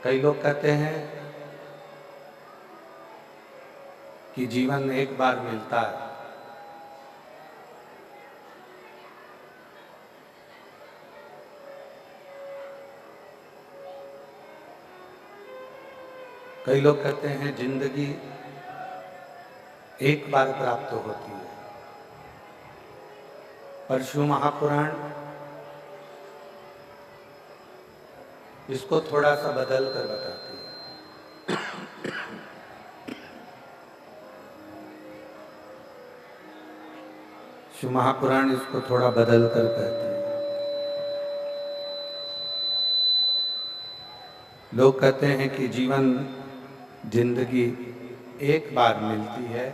कई लोग कहते हैं कि जीवन एक बार मिलता है, कई लोग कहते हैं जिंदगी एक बार प्राप्त होती है। पर शिव महापुराण इसको थोड़ा सा बदल कर बताती है। शिव महापुराण इसको थोड़ा बदल कर कहती है। लोग कहते हैं कि जीवन जिंदगी एक बार मिलती है,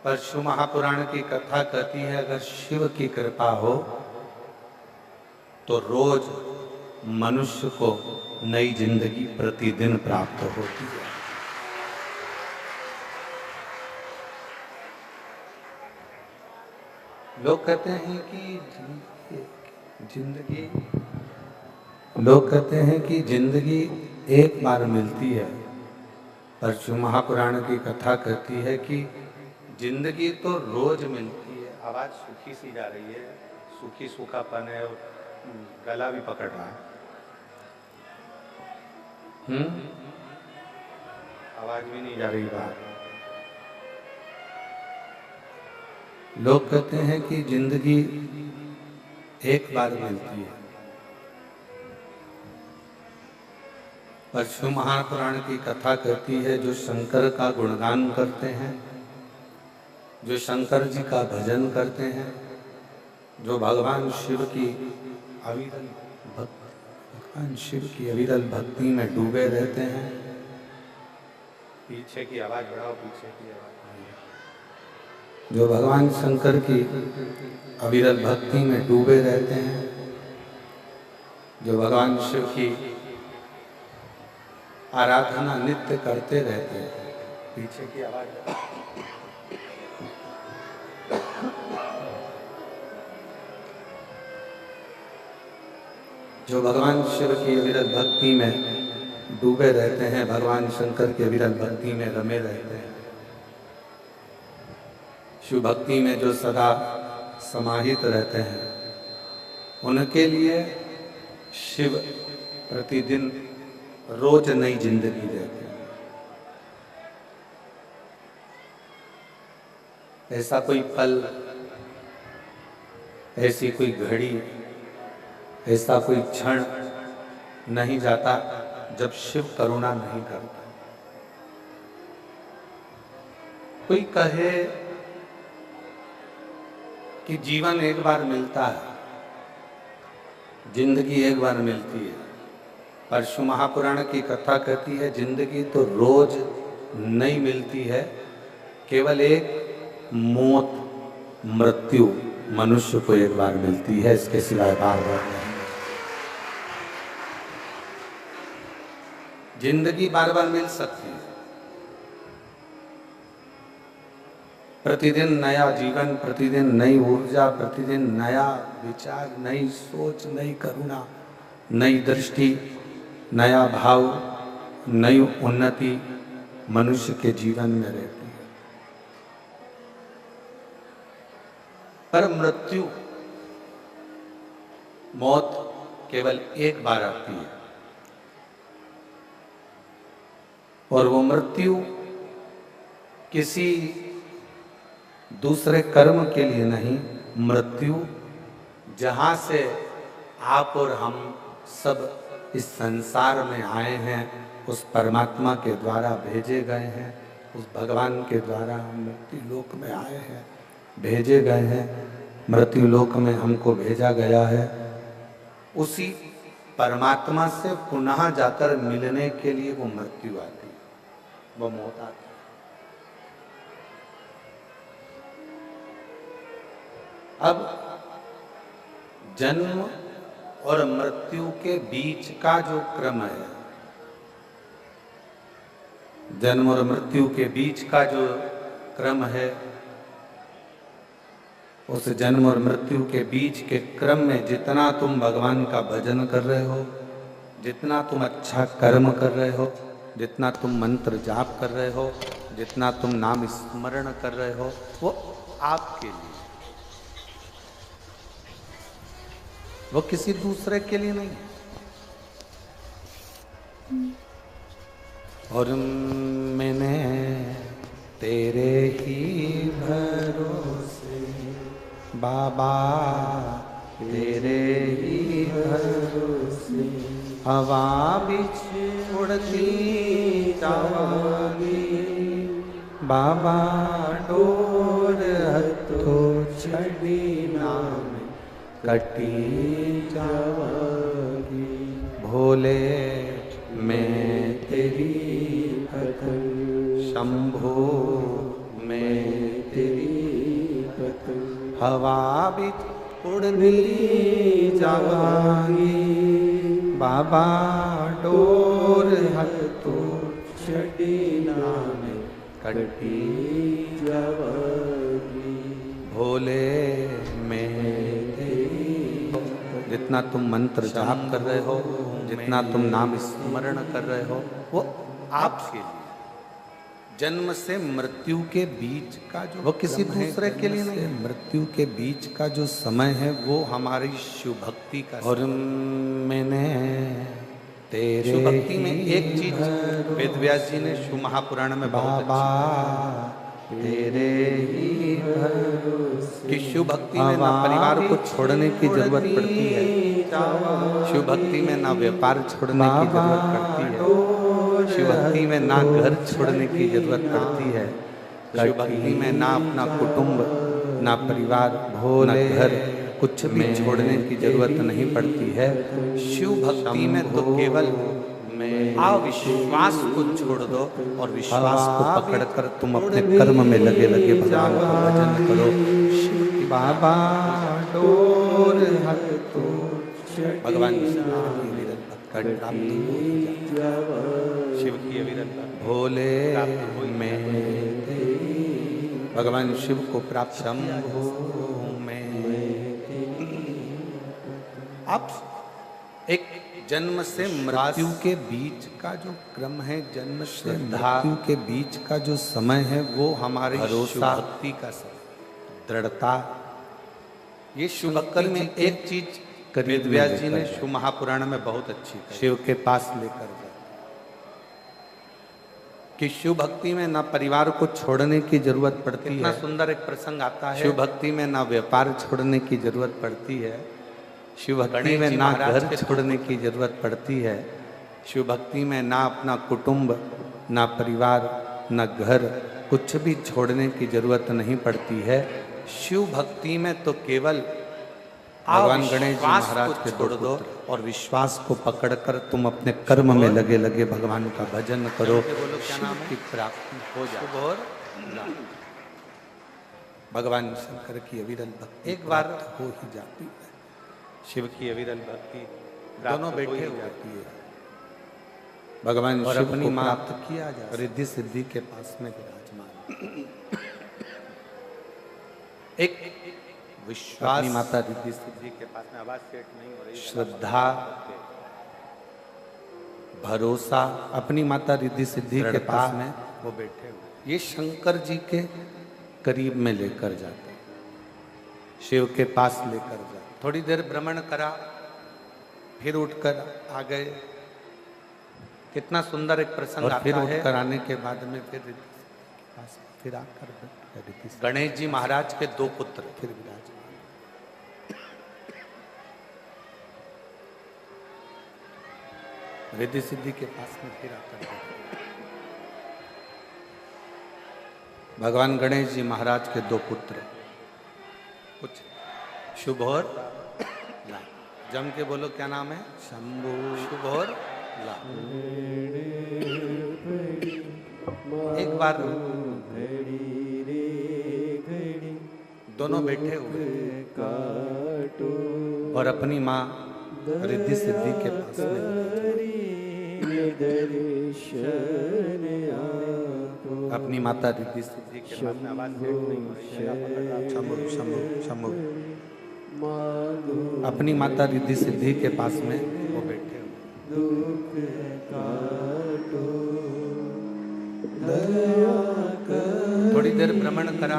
पर शिव महापुराण की कथा कहती है अगर शिव की कृपा हो तो रोज मनुष्य को नई जिंदगी प्रतिदिन प्राप्त होती है। लोग कहते हैं कि जिंदगी एक बार मिलती है, पर शिव महापुराण की कथा कहती है कि जिंदगी तो रोज मिलती है। आवाज सूखी सी जा रही है, सूखी सूखापन है और गला भी पकड़ रहा है। आवाज भी नहीं जा रही बाहर। लोग कहते हैं कि जिंदगी एक बार मिलती है, पर शिव महापुराण की कथा कहती है जो शंकर का गुणगान करते हैं, जो शंकर जी का भजन करते हैं, जो भगवान शिव की अविरल भक्ति में डूबे रहते हैं। पीछे की आवाज बढ़ाओ, पीछे की आवाज। जो भगवान शंकर की अविरल भक्ति में डूबे रहते हैं, जो भगवान शिव की आराधना नित्य करते रहते हैं। पीछे की आवाज। जो भगवान शिव की अविरल भक्ति में डूबे रहते हैं, भगवान शंकर की अविरल भक्ति में रमे रहते हैं, शिव भक्ति में जो सदा समाहित रहते हैं, उनके लिए शिव प्रतिदिन रोज नई जिंदगी देते हैं। ऐसा कोई पल, ऐसी कोई घड़ी, ऐसा कोई क्षण नहीं जाता जब शिव करुणा नहीं करता। कोई कहे कि जीवन एक बार मिलता है, जिंदगी एक बार मिलती है, पर शिव महापुराण की कथा कहती है जिंदगी तो रोज नहीं मिलती है, केवल एक मौत, मृत्यु मनुष्य को एक बार मिलती है, इसके सिवाय बार बार नहीं। जिंदगी बार बार मिल सकती है, प्रतिदिन नया जीवन, प्रतिदिन नई ऊर्जा, प्रतिदिन नया विचार, नई सोच, नई करुणा, नई दृष्टि, नया भाव, नई उन्नति मनुष्य के जीवन में रहती है। पर मृत्यु, मौत केवल एक बार आती है, और वो मृत्यु किसी दूसरे कर्म के लिए नहीं, मृत्यु जहां से आप और हम सब इस संसार में आए हैं, उस परमात्मा के द्वारा भेजे गए हैं, उस भगवान के द्वारा हम मृत्यु लोक में आए हैं, भेजे गए हैं, मृत्यु लोक में हमको भेजा गया है। उसी परमात्मा से पुनः जाकर मिलने के लिए वो मृत्यु आती है, वो मौत आती है। अब जन्म और मृत्यु के बीच का जो क्रम है, जन्म और मृत्यु के बीच का जो क्रम है, उस जन्म और मृत्यु के बीच के क्रम में जितना तुम भगवान का भजन कर रहे हो, जितना तुम अच्छा कर्म कर रहे हो, जितना तुम मंत्र जाप कर रहे हो, जितना तुम नाम स्मरण कर रहे हो, वो आपके लिए, वो किसी दूसरे के लिए नहीं। और मैंने तेरे ही भरोसे बाबा, तेरे ही भरोसे हवा बिच उड़ती जावांगी बाबा, डोर हथो छड़ी नाम कटी जावांगी। भोले मैं तेरी पतंग, शंभो मैं तेरी पतंग, हवा बिच उड़ती जावांगी बाबा, डोर हथो छड़ी नाम कटी जावांगी। भोले मैं तेरी, जितना तुम मंत्र जाप कर रहे हो, जितना तुम नाम स्मरण कर रहे हो, वो आपके लिए। जन्म से मृत्यु के बीच का जो, वो किसी दूसरे के लिए नहीं, मृत्यु के बीच का जो समय है वो हमारी शिव भक्ति का। और मैंने तेरे शिव भक्ति में एक चीज वेद व्यास जी ने शिव महापुराण में बहुत अच्छी, तेरे ही भरोसे कि शिव भक्ति में ना परिवार को छोड़ने की जरूरत पड़ती है, शिव भक्ति में ना व्यापार छोड़ने की जरूरत पड़ती है, शिव भक्ति में ना घर छोड़ने की जरूरत पड़ती है, शिव भक्ति में ना अपना कुटुंब, ना परिवार, ना घर, कुछ भी छोड़ने की जरूरत नहीं पड़ती है। शिव भक्ति में तो केवल अविश्वास को छोड़ दो और विश्वास को पकड़कर तुम अपने कर्म में लगे लगे भगवान का भजन करो। बाबा डोर हथो, भगवान शिव की अविरत भोले में, भगवान शिव को प्राप्त शंभो में। आप एक जन्म से मृत्यु के बीच का जो क्रम है, जन्म से मृत्यु के बीच का जो समय है, वो हमारी भरोसा भक्ति का समय, दृढ़ता। ये शिव भक्ति में एक चीज वेद व्यास जी ने शिव महापुराण में बहुत अच्छी कही, शिव के पास लेकर जाए कि शिव भक्ति में ना परिवार को छोड़ने की जरूरत पड़ती है। इतना सुंदर एक प्रसंग आता है, शिव भक्ति में ना व्यापार छोड़ने की जरूरत पड़ती है, शिव भक्ति में ना घर छोड़ने की जरूरत पड़ती है, शिव भक्ति में ना अपना कुटुंब, ना परिवार, ना घर, कुछ भी छोड़ने की जरूरत नहीं पड़ती है। शिव भक्ति में तो केवल भगवान गणेश जी महाराज को छोड़ दो और विश्वास को पकड़कर तुम अपने कर्म में लगे लगे भगवान का भजन करो, शिव की प्राप्ति हो जाए। भगवान शंकर की अविरल भक्ति एक बार हो ही जाती है, शिव की अविरल भक्ति दोनों बैठे हुए है। भगवान शिव को प्राप्त किया जाए, रिद्धि सिद्धि के पास में विराजमान एक विश्वास, अपनी माता रिद्धि सिद्धि के पास में, आवाज सेट नहीं हो रही, श्रद्धा, भरोसा, अपनी माता रिद्धि सिद्धि के पास में वो बैठे हुए, ये शंकर जी के करीब में लेकर जाते, शिव के पास लेकर जाते। थोड़ी देर भ्रमण करा, फिर उठकर आ गए। कितना सुंदर एक प्रसंग आता है। फिर उठकर आने के बाद में फिर आकर गणेश जी महाराज के दो पुत्र फिर विराजमान, रिद्धि सिद्धि के पास में फिर आकर भगवान गणेश जी महाराज के दो पुत्र, कुछ शुभ और ला, जम के बोलो क्या नाम है? शंभू, शुभ और ला। एक बार दोनों बैठे हुए और अपनी माँ रिद्धि सिद्धि के पास में, अपनी माता रिद्धि सिद्धि के पास में, आवाज शंभू शंभू शंभू, अपनी माता रिद्धि सिद्धि के पास में वो बैठे हुए। दुख काटो दया कर। थोड़ी देर भ्रमण करा,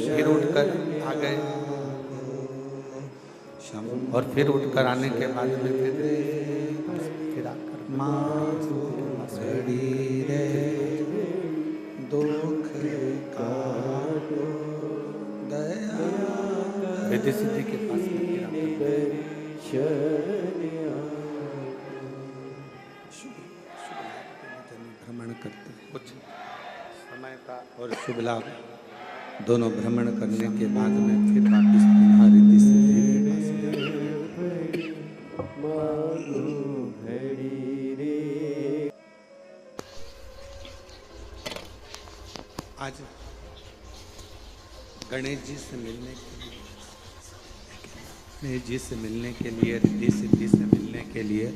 फिर उठकर आ गए और फिर उठकर आने के बाद में फिर आकर रे दुख काटो दया रिद्धि सिद्धि के पास में फिर भ्रमण करते हैं कुछ समय का और शुभ लाभ दोनों भ्रमण करने के बाद में फिर वापिस पुनः रिद्धि सिद्धि के पास आज गणेश जी से मिलने के लिए, गणेश जी से मिलने के लिए, रिद्धि सिद्धि से मिलने के लिए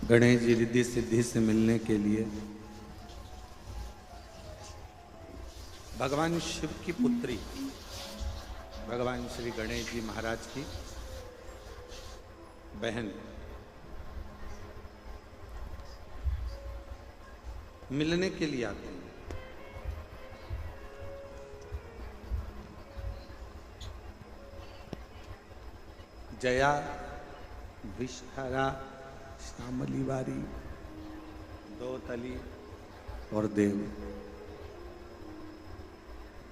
गणेश जी रिद्धि सिद्धि से मिलने के लिए भगवान शिव की पुत्री भगवान श्री गणेश जी महाराज की बहन मिलने के लिए आते हैं। जया, विषहरा, श्यामली वारी, दो तली और देव।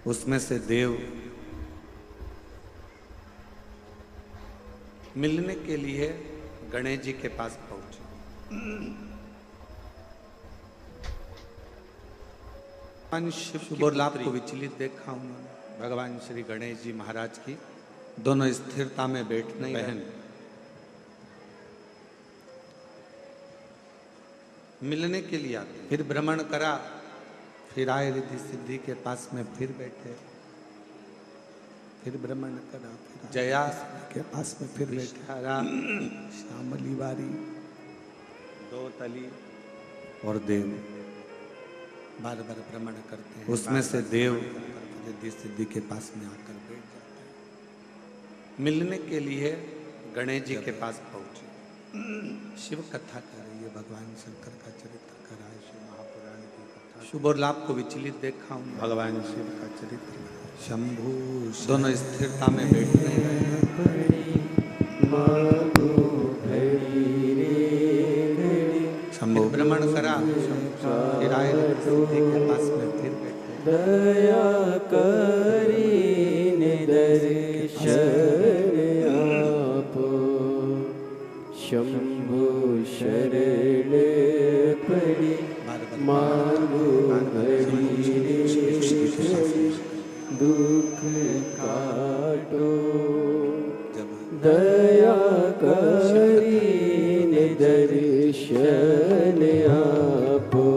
उसमें से देव मिलने के लिए गणेश जी के पास पहुंचे। भगवान शिव और लाभ को विचलित देखा उन्होंने। भगवान श्री गणेश जी महाराज की दोनों स्थिरता में बैठने बहन मिलने के लिए आते। फिर भ्रमण करा, फिर आए रिद्धि सिद्धि के पास में फिर बैठे, फिर भ्रमण करा, फिर जया के पास में फिर बैठा, श्यामली वारी, दो तली और देव बार बार भ्रमण करते हैं। उसमें से देव रिद्धि सिद्धि के पास में आकर बैठ जाते हैं। मिलने के लिए गणेश जी के पास पहुंचे। शिव कथा कर रही है, भगवान शंकर का चरित्र कर रहा है, शिव महापुराण की कथा। शुभ और लाभ को विचलित देखा हूँ। भगवान शिव का चरित्र शंभु दोनों स्थिरता में बैठने शंभु भ्रमण करा, फिर आए सिद्धि के पास में फिर बैठे। दया करी दर्शन आपो शंभु शरण पड़ी मांगो घड़ी दुख काटो दया करी दर्शन आपो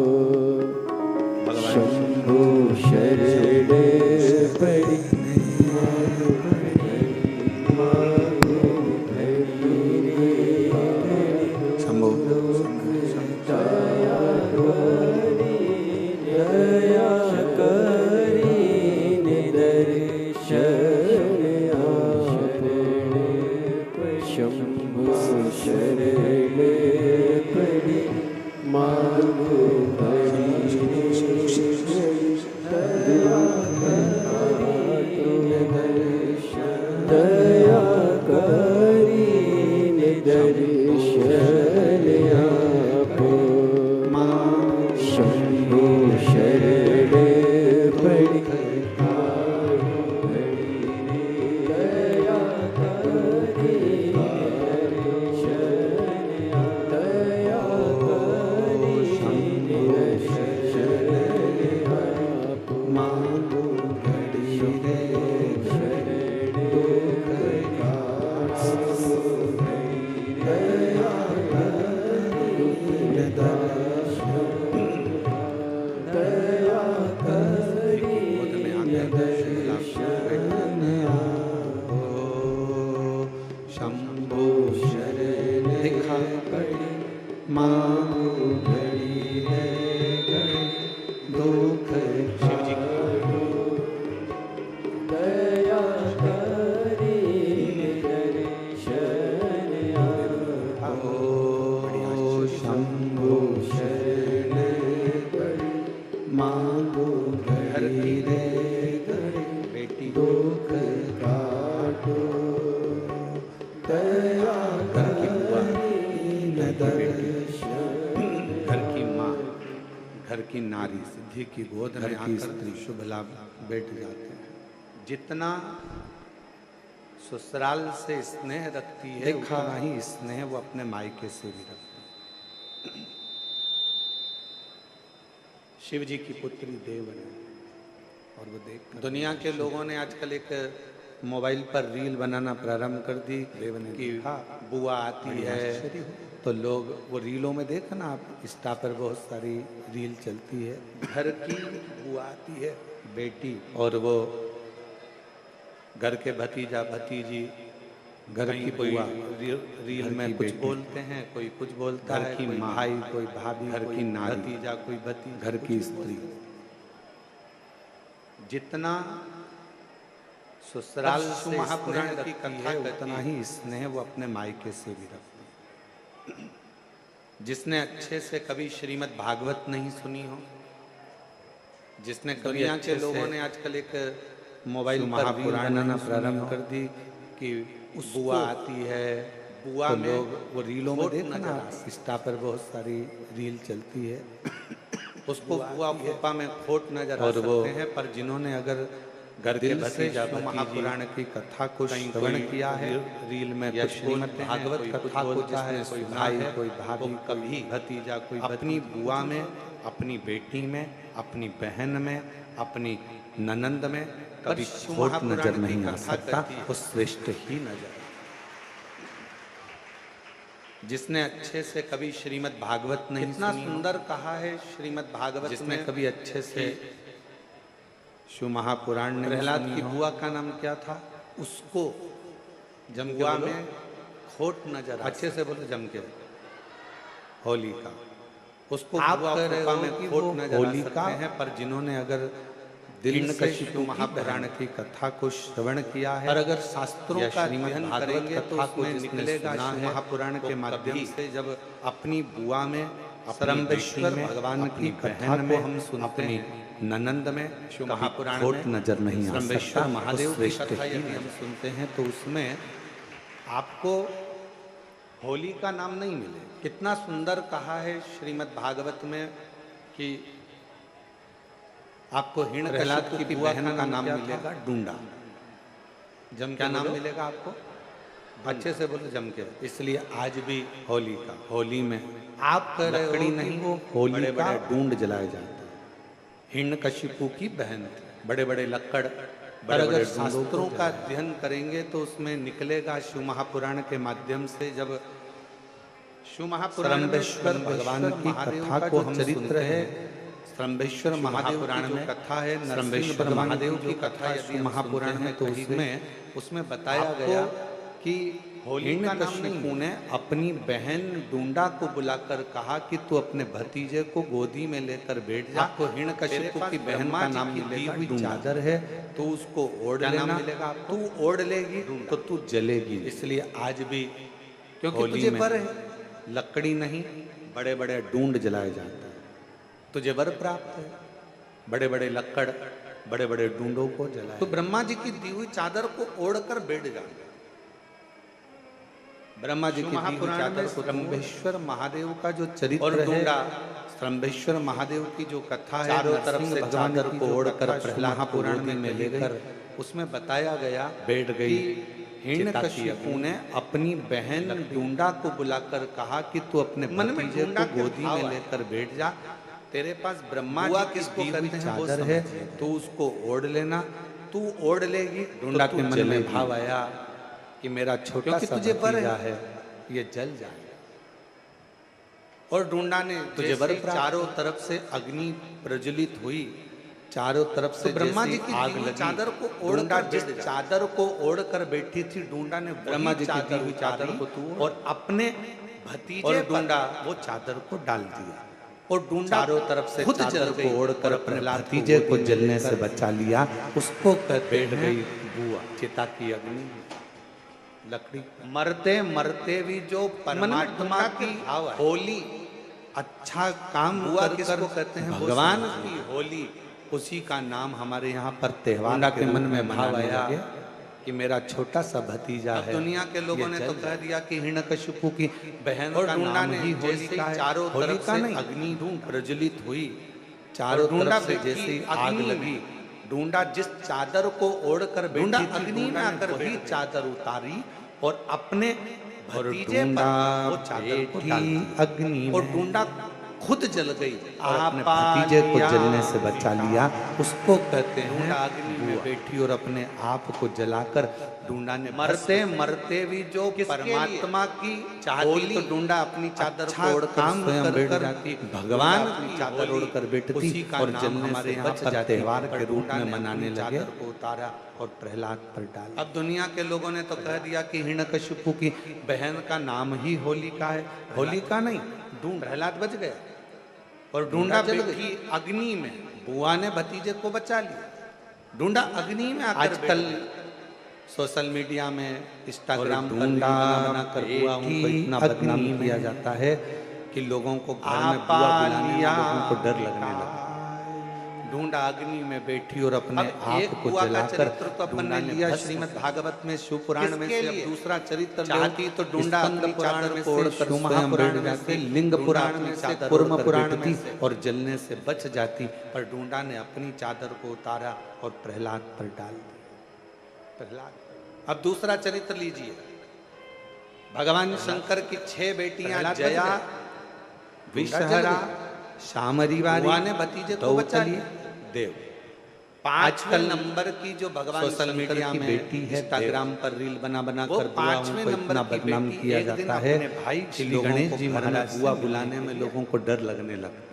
शंभु शरण पड़ी की नारी, सिद्धि की गोद घर में की आकर स्त्री शुभ लाभ बैठ जाते हैं। जितना ससुराल से स्नेह रखती है देखा। उतना ही स्नेह वो अपने मायके से भी रखती है। शिव जी की पुत्री देव ने, और वो देख दुनिया के लोगों ने आजकल एक मोबाइल पर रील बनाना प्रारंभ कर दी देव ने कि देखा, बुआ आती बड़ी है, आश्चर्य हुई। तो लोग वो रीलों में देखा ना आप, इंस्टा पर बहुत सारी रील चलती है, घर की बुआ आती है बेटी, और वो घर के भतीजा भतीजी घर की कोई बुआ, रील घर में की कुछ बेटी, बोलते हैं, कोई कुछ बोलता घर है, की कोई माँ, भाई, कोई भाभी, घर कोई की नारी, भतीजा, कोई भतीजा, घर कुछ की भी स्त्री। जितना ससुराल से महापुराण स्नेह की रखती कथा है कहती उतना है। ही स्नेह वो अपने मायके से भी रखती है। जिसने अच्छे से कभी श्रीमद् भागवत नहीं सुनी हो, जिसने कभी दुनिया के के लोगों लोगों ने आजकल एक मोबाइल पर रील महापुराण बनाना नहीं सुनी प्रारंभ हो, कर दी कि बुआ आती है, बुआ तो में लोग वो रीलों में खोट देखा नजर ना, आती है। इंस्टा पर बहुत सारी रील चलती है, उसको बुआ फूफा में खोट नजर आ सकते हैं, पर जिन्होंने अगर घर के भतीजा महापुराण की कथा को श्रवण किया है, रील में कुछ श्रीमद् भागवत कथा को जिसने कोई भाई, कोई भाभी, कभी भतीजा, कोई अपनी बुआ में, अपनी बेटी में, अपनी बहन में, अपनी ननंद में कभी खोट नजर नहीं आ सकता, वो श्रेष्ठ ही नजर। जिसने अच्छे से कभी श्रीमद् भागवत नहीं सुनी, इतना सुंदर कहा है श्रीमद् भागवत, जिसने कभी अच्छे से शिव महापुराण ने, प्रहलाद की बुआ का नाम क्या था, उसको जम के में खोट नजर, अच्छे से बोलो जम के, होली का, उसको आप कह रहे हो में खोट नजर होली का है, पर जिन्होंने अगर दिल से शिव महापुराण की कथा को श्रवण किया है, और अगर शास्त्रों का अध्ययन करेंगे तो उसमें निकलेगा शिव महापुराण के माध्यम से, जब अपनी बुआ में, सरम्बेश्वर भगवान की कथा को हम सुनते हैं, ननंद में शिव महापुराण में नजर नहीं आ सकता, महादेव की कथा यदि हम सुनते हैं तो उसमें आपको होली का नाम नहीं मिले। कितना सुंदर कहा है श्रीमद् भागवत में कि आपको प्रहलाद की बहन का नाम मिलेगा डूंडा, जम क्या नाम मिलेगा आपको, अच्छे से बोलो जम के। इसलिए आज भी होली का, होली में आप कह रहे हो नहीं, वो होली का डूंड जलाए जाते हैं। हिरण्यकशिपु की बहन थी, बड़े बड़े लक्कड़, पर अगर शास्त्रों का अध्ययन करेंगे तो उसमें निकलेगा शिव महापुराण के माध्यम से, जब शिव महापुराण में भगवान की कथा को हम चरित्र है, सरम्बेश्वर महापुराण में कथा है, सरम्बेश्वर महादेव की कथा यदि महापुराण में, तो उसमें बताया गया कि हिरण्यकशिपु ने अपनी बहन डूंडा को बुलाकर कहा कि तू अपने भतीजे को गोदी में लेकर बैठ जा, आपको हिरण्यकशिपु की बहन का नाम मिलेगा, चादर है तो उसको ओढ़ लेना, तू ओढ़ लेगी तो तू जलेगी। इसलिए आज भी क्योंकि तुझे वर है, लकड़ी नहीं, बड़े बड़े डूंड जलाए जाते हैं, तुझे वर प्राप्त है, बड़े बड़े लक्कड़, बड़े बड़े डूंडों को जलाए, तो ब्रह्मा जी की दी हुई चादर को ओढ़कर बैठ जा। ब्रह्मा जी की दी हुई चादर को, सरम्बेश्वर महादेव का जो चरित्र है, सरम्बेश्वर महादेव की जो कथा है, चारों तरफ से चादर को ओढ़कर प्रहलाद पुराण में लेकर, उसमें बताया गया, बैठ गई। हिरण्यकशिपु ने अपनी बहन डूंडा को बुलाकर कहा कि तू अपने भतीजे को गोदी में लेकर बैठ जा, तेरे पास ब्रह्मा जी की दी हुई चादर है, तू उसको ओढ़ लेना, तू ओढ़ लेगी। डूंडा के मन में भाव आया कि मेरा छोटा सा भतीजा है, ये जल जाए, और डूंडा ने तुझे वर, चारों तरफ से अग्नि प्रज्वलित हुई, चारों तरफ से ब्रह्मा जी की आग लगी, चादर को ओढ़कर, जिस चादर को ओढ़कर बैठी थी डूंडा ने, ब्रह्मा जी की दी हुई चादर को तू और अपने भतीजे डूंडा वो चादर को डाल दिया, और डूंडा चारों तरफ से चादर को ओढ़कर अपने भतीजे को जलने से बचा लिया। उसको बैठ गई बुआ, चिता की अग्नि, लकड़ी, मरते मरते भी जो परमात्मा की होली अच्छा काम किसको कहते हैं, भगवान की होली, उसी का नाम हमारे यहाँ पर त्योहार के मन में भाव आया कि मेरा छोटा सा भतीजा है। दुनिया के लोगों ने तो कह दिया कि हिरण्यकशिपु की बहन का नाम ही होली का है, चारों तरफ से अग्नि प्रज्वलित हुई, चारों ढूंढा तरफ से जैसी आग लगी, ढूंढा जिस चादर को ओढ़कर ढूंढा बैठी थी, अग्नि में ढूंढा ने आकर वही बैठ चादर उतारी और अपने और भतीजे ढूंढा पर वो चादर को डाल बैठी दी। अग्नि और में, ढूंढा खुद जल गई और अपने आपा भतीजे को लिया जलने से बचा लिया। उसको कहते हैं ढूंढा अग्नि में बुआ। बैठी और अपने आप को जलाकर ढूंढा ने मरते मरते भी जो परमात्मा की चाहती तो ढूंढा अपनी चादर अच्छा को ओढ़ काम स्वयं कर बैठ कर जाती, भगवान अपनी की चादर होली, ओढ़कर बैठती उसी का और नाम जलने हमारे से यहाँ बच पर जाती। त्योहार पर के रूप ढूंढा में ने मनाने अपनी लगे चादर को उतारा और प्रहलाद पर डाला। अब दुनिया के लोगों ने तो कह दिया कि हिरण्यकशिपु की बहन का नाम ही होलिका है। होलिका नहीं, ढूंढ प्रहलाद बच गया और ढूंढा जल बैठी अग्नि में, बुआ ने भतीजे को बचा लिया। ढूंढा अग्नि में आकर आजकल सोशल मीडिया में इंस्टाग्राम पर ढूंढा बना कर बुआओं को इतना बैठी बदनाम अग्नि किया में, जाता है कि लोगों को घर में आपा बुआ बुलाने में लिया लोगों को डर लगने लगा। ढूंढा अग्नि में बैठी और अपने आप को जलाकर तो अपन ने लिया श्रीमद् भागवत में शिव पुराण में से। अब दूसरा चरित्र चाहती तो ढूंढा स्कंद अपनी पुराण चादर में को ओढ़कर से, शिव स्वयं महापुराण बैठ में जाती, से, लिंग ढूंढा पुराण अपनी में से, चादर कूर्म ओढ़कर पुराण में बैठती से। और जलने से बच जाती। पर ढूंढा ने अपनी चादर को उतारा और प्रहलाद पर डाल दिया। प्रहलाद। अब दूसरा चरित्र लीजिए। भगवान शंकर की 6 बेटियां जया, विषहरा, शामरी वाली ने भतीजे को बचा लिया। देव। 5वें नंबर की जो भगवान सोशल मीडिया में बेटी है, इंस्टाग्राम पर रील बना बना कर 5वें नंबर बदनाम किया जाता है। भाई श्री गणेश जी महाराज बुआ बुलाने में लोगों को डर लगने लगता।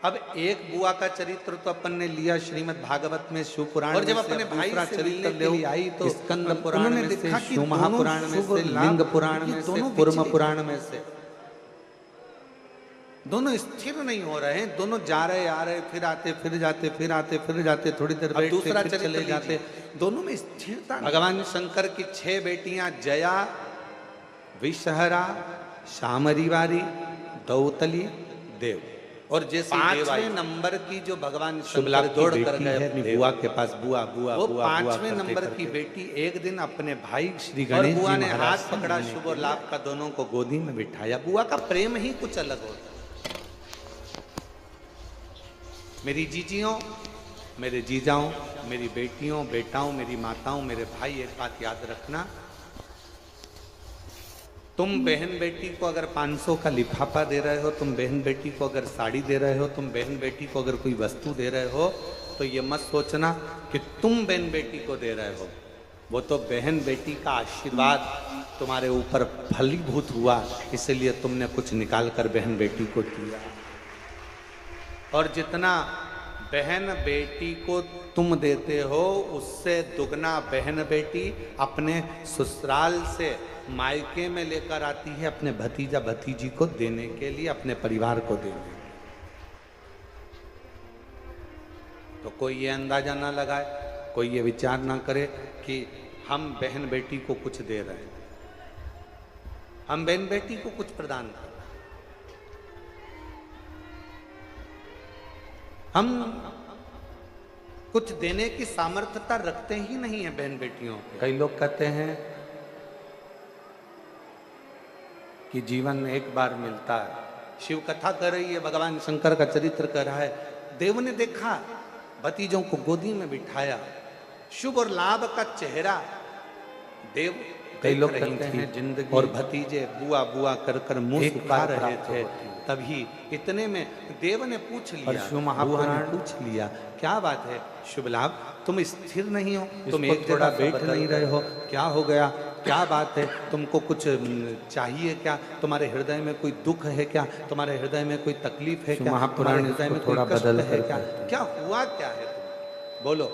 अब एक बुआ का चरित्र तो अपन ने लिया श्रीमद् भागवत में, शिव पुराण और जब में अपने से। भाई दूसरा से चरित्र मिलने के लिए आई तो स्कंद पुराण उन्होंने में देखा से, कि शिव महापुराण में दोनों से, शुभ लिंग लाभ, पुराण ये में से, दोनों कूर्म विचलित पुराण में से। दोनों स्थिर नहीं हो रहे हैं, दोनों जा रहे आ रहे, फिर आते फिर जाते, फिर आते फिर जाते, थोड़ी देर बैठते, दूसरा फिर चरित्र चले जाते। दोनों में स्थिरता। भगवान शंकर की 6 बेटियां जया, विषहरा, शामरीवारी, दौतली, देव। और जैसे 5वें नंबर की जो भगवान शंकर दौड़ कर गए अपनी बुआ के पास, बुआ बुआ वो 5वें नंबर की बेटी एक दिन अपने भाई श्री गणेश जी ने हाथ पकड़ा, शुभ और लाभ का दोनों को गोदी में बिठाया। बुआ का प्रेम ही कुछ अलग होता। मेरी जीजियों, मेरे जीजाओं, मेरी बेटियों, बेटाओं, मेरी माताओं, मेरे भाई, एक बात याद रखना, तुम बहन बेटी को अगर 500 का लिफाफा दे रहे हो, तुम बहन बेटी को अगर साड़ी दे रहे हो, तुम बहन बेटी को अगर कोई वस्तु दे रहे हो, तो ये मत सोचना कि तुम बहन बेटी को दे रहे हो। वो तो बहन बेटी का आशीर्वाद तुम्हारे ऊपर फलीभूत हुआ, इसलिए तुमने कुछ निकाल कर बहन बेटी को दिया। और जितना बहन बेटी को तुम देते हो, उससे दुगना बहन बेटी अपने ससुराल से मायके में लेकर आती है अपने भतीजा भतीजी को देने के लिए, अपने परिवार को देने। तो कोई ये अंदाजा ना लगाए, कोई ये विचार ना करे कि हम बहन बेटी को कुछ दे रहे हैं। हम बहन बेटी को कुछ प्रदान कर रहे हैं। हम कुछ देने की सामर्थ्यता रखते ही नहीं है बहन बेटियों को। कई लोग कहते हैं कि जीवन एक बार मिलता है। शिव कथा कर रही है, भगवान शंकर का चरित्र कर रहा है। देव ने देखा, भतीजों को गोदी में बिठाया, शुभ और लाभ का चेहरा देव कई लोग कहते हैं जिंदगी, और भतीजे बुआ बुआ कर कर मुंह सुखा रहे थे। तभी इतने में देव ने पूछ लिया, शिव महापुराण ने पूछ लिया, क्या बात है शुभ लाभ, तुम स्थिर नहीं हो, तुम एक जगह बैठ नहीं रहे हो, क्या हो गया, क्या बात है, तुमको कुछ चाहिए क्या, तुम्हारे हृदय में कोई दुख है क्या, तुम्हारे हृदय में कोई तकलीफ है क्या, महापुराण हृदय में थोड़ा बदल है क्या हुआ क्या है, बोलो।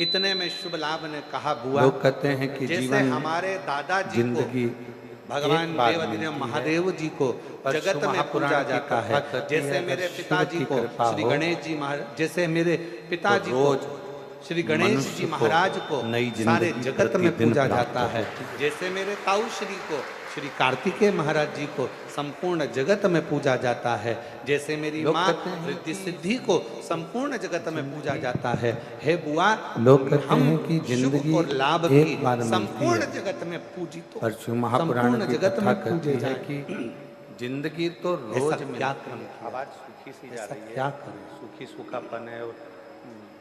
इतने में शुभ लाभ ने कहा, बुआ लोग कहते हैं कि जैसे हमारे दादाजी जिंदगी भगवान देवाधिदेव महादेव जी को जगत में पूजा जाता है, जैसे मेरे पिताजी को श्री गणेश जी महाराज, जैसे मेरे पिताजी रोज श्री गणेश जी महाराज को सारे जगत में पूजा जाता है, जैसे मेरे ताऊ श्री को श्री कार्तिकेय महाराज जी को संपूर्ण जगत में पूजा जाता है, जैसे मेरी माँ रिद्धि सिद्धि को संपूर्ण जगत में पूजा जाता है। हे बुआ, लोग कहते हैं कि जिंदगी और लाभ की संपूर्ण जगत में पूजित, संपूर्ण जगत में पूजे है कि जिंदगी तो रोज ऐसा क्या क्रम किया? आवाज सूखी सी जा ऐसा रही है, क्या करें? सूखी सूखापन है और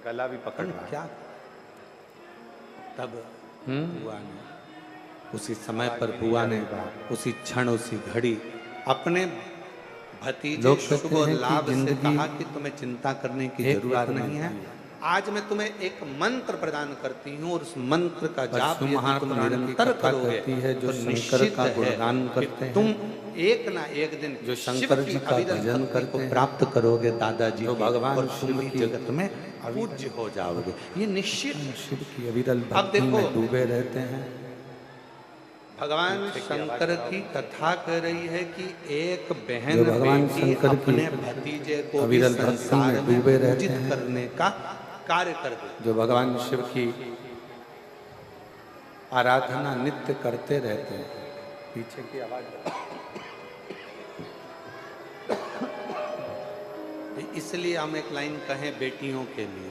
गला भी पकड़ रहा है। क्या? तब बुआ ने उसी समय पर बुआ ने उसी क्षण उसी घड़ी अपने भतीजे लोग कहते शुभ और हैं कि लाभ से जिंदगी कहा कि तुम्हें चिंता करने की एक जरूरत बार नहीं है। मिलती है। आज मैं तुम्हें एक मंत्र प्रदान करती हूँ और उस मंत्र का जाप परशु यदि तुम महापुराण की निरंतर कथा करोगे कहती है, जो तो शंकर निश्चित का है गुणगान कि करते हैं, तुम एक ना एक दिन जो शिव शंकर की जी का अविरल भजन भक्ति करते को हैं, प्राप्त करोगे दादाजी जो की, भगवान और तुम शिव भी की जगत में पूज्य हो जाओगे। ये निश्चित है। शिव की अविरल अब भक्ति देखो, में डूबे रहते हैं। भगवान शंकर की कथा कह रही है कि एक बहन जो भगवान बेटी शंकर की अपने भतीजे को भी अविरल भक्ति संसार में में डूबे रहते पूजित हैं। करने का कार्य कर दे। जो भगवान शिव की आराधना नित्य करते रहते हैं। पीछे की आवाज। इसलिए हम एक लाइन कहें बेटियों के लिए,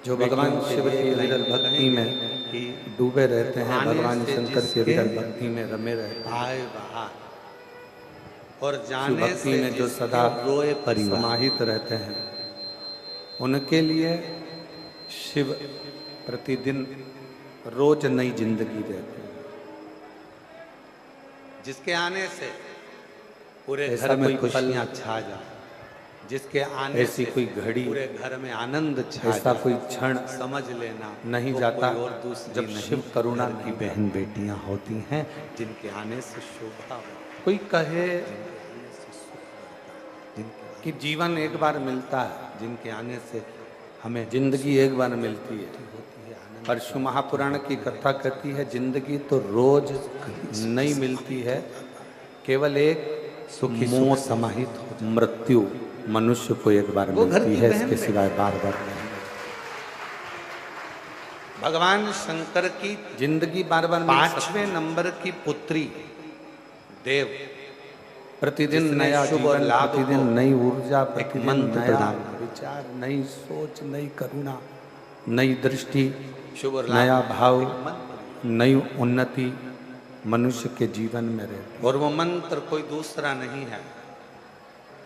जो भगवान शिव की अविरल भक्ति में कि डूबे रहते हैं, आने भगवान से शंकर की जिसके अविरल भक्ति में रमे रहते हैं, आए बाहर और शिव जाने भक्ति से में जो जिसके सदा रोए परिवार, समाहित रहते हैं, उनके लिए शिव प्रतिदिन रोज नई जिंदगी देते हैं। जिसके आने से पूरे ऐसा घर में कोई खुशियां छा जाए, जिसके आने ऐसी से कोई घड़ी, पूरे घर में आनंद छा ऐसा जाए, कोई क्षण समझ लेना नहीं वो जाता कोई और दूसरी जब नहीं, शिव करुणा घर की नहीं बहन बेटियां होती हैं जिनके आने से शोभा हो, कोई कहे जिनके कि जीवन एक बार मिलता है, जिनके आने से हमें जिंदगी एक बार मिलती है। होती है आनंद। परशु महापुराण की कथा कहती है, जिंदगी तो रोज नई मिलती है, केवल एक सुखी मोह सुख समाहित हो मृत्यु मनुष्य को एक बार वो घर मिलती की है, बहन इसके है। सिवाय बार बार नहीं। भगवान शंकर की जिंदगी बार बार मिल सकती 5वें नंबर की पुत्री देव है। प्रतिदिन जिसने नया शुभ और जीवन, लाभ प्रतिदिन को नई ऊर्जा, प्रतिदिन मंत्र नया प्रदान विचार, नई सोच, नई करुणा, नई दृष्टि, शुभ और नया लाभ भाव, मंत्र। नई उन्नति मनुष्य के जीवन में रहती। और वो मंत्र कोई दूसरा नहीं है,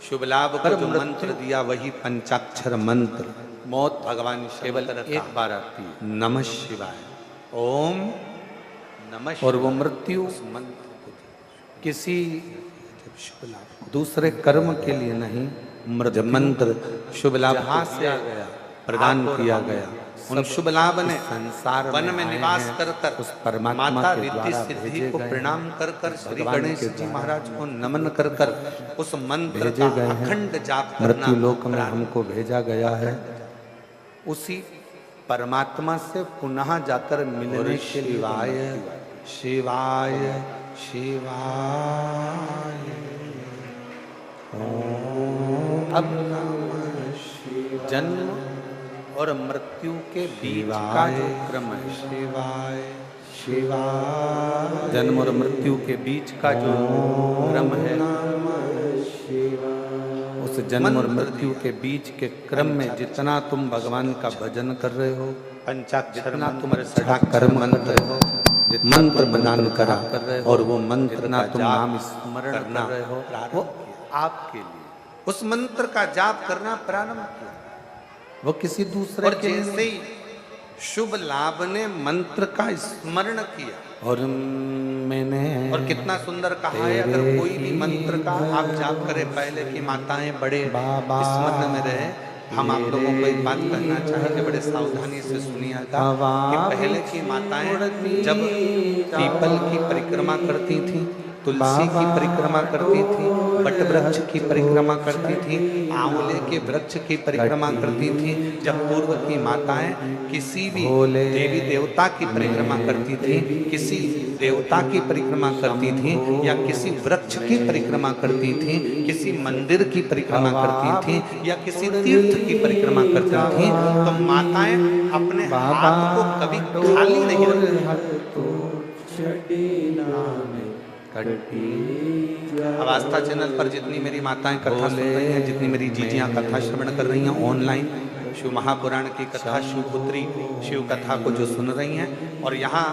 शुभ लाभ को जो मंत्र दिया वही पंचाक्षर मंत्र। मौत भगवान केवल शंकर का एक बार आती है, नमः शिवाय, ओम नमः और वो शिवाय। मृत्यु उस मंत्र को दिया। किसी जब शुभ लाभ को दूसरे कर्म के लिए नहीं, जब मंत्र शुभ लाभ जहाँ को से दिया गया, प्रदान आप और किया हम गया, उन सब शुभ लाभ ने इस संसार वन में आए निवास हैं, कर कर उस परमात्मा माता के रिद्धि द्वारा सिद्धि भेजे को गए प्रणाम हैं। कर कर श्री भगवान गणेश के जी द्वारा महाराज को नमन कर कर उस मंत्र भेजे का गए हैं। अखंड जाप करना मृत्यु लोक में प्रारंभ। हमको भेजा गया है, उसी परमात्मा से पुनः जाकर मिलने और के लिए शिवाय शिवाय शिवाय अब जन्म और मृत्यु के बीच का जो क्रम है, शिवाय शिवाय जन्म और मृत्यु के बीच का जो क्रम है, उस जन्म और मृत्यु के बीच के क्रम में जितना तुम भगवान का भजन कर रहे हो, पंचाक्षर जितना तुम मंत्र अच्छा षडाक्षर कर्म कर मंत्र रहे हो, जितना मंत्र तुम प्रदान मंत्र करा जाप कर रहे हो, और वो मंत्र जितना का तुम जाप नाम स्मरण करना कर रहे हो, प्रारंभ वो किया। आपके लिए, उस मंत्र का जाप करना प्रारंभ किया। वो किसी दूसरे और के लिए जैसे ही शुभ लाभ ने मंत्र का स्मरण किया, और मैंने और कितना सुंदर कहा है, अगर कोई भी मंत्र का आप जाप करें, पहले की माताएं बड़े स्मरण में रहे। हम आप लोगों को एक बात कहना चाहेंगे, बड़े सावधानी से सुनिएगा कि पहले की माताएं जब पीपल की परिक्रमा करती थी, तुलसी की परिक्रमा करती थी, बट वृक्ष की परिक्रमा करती थी, आंवले के वृक्ष की परिक्रमा करती थी, जब पूर्व की माताएं किसी भी देवी देवता की परिक्रमा करती थी, किसी देवता की परिक्रमा करती थी, या किसी वृक्ष की परिक्रमा करती थी, किसी मंदिर की परिक्रमा करती थी, या किसी तीर्थ की परिक्रमा करती थी, तो माताएं अपने हाथ को कभी खाली नहीं रखती। अब आस्था चैनल पर जितनी मेरी माताएं कथा सुन रही हैं, जितनी मेरी जीजियां कथा श्रवण कर रही हैं ऑनलाइन, शिव महापुराण की कथा, शिवपुत्री शिव कथा को जो सुन रही हैं, और यहाँ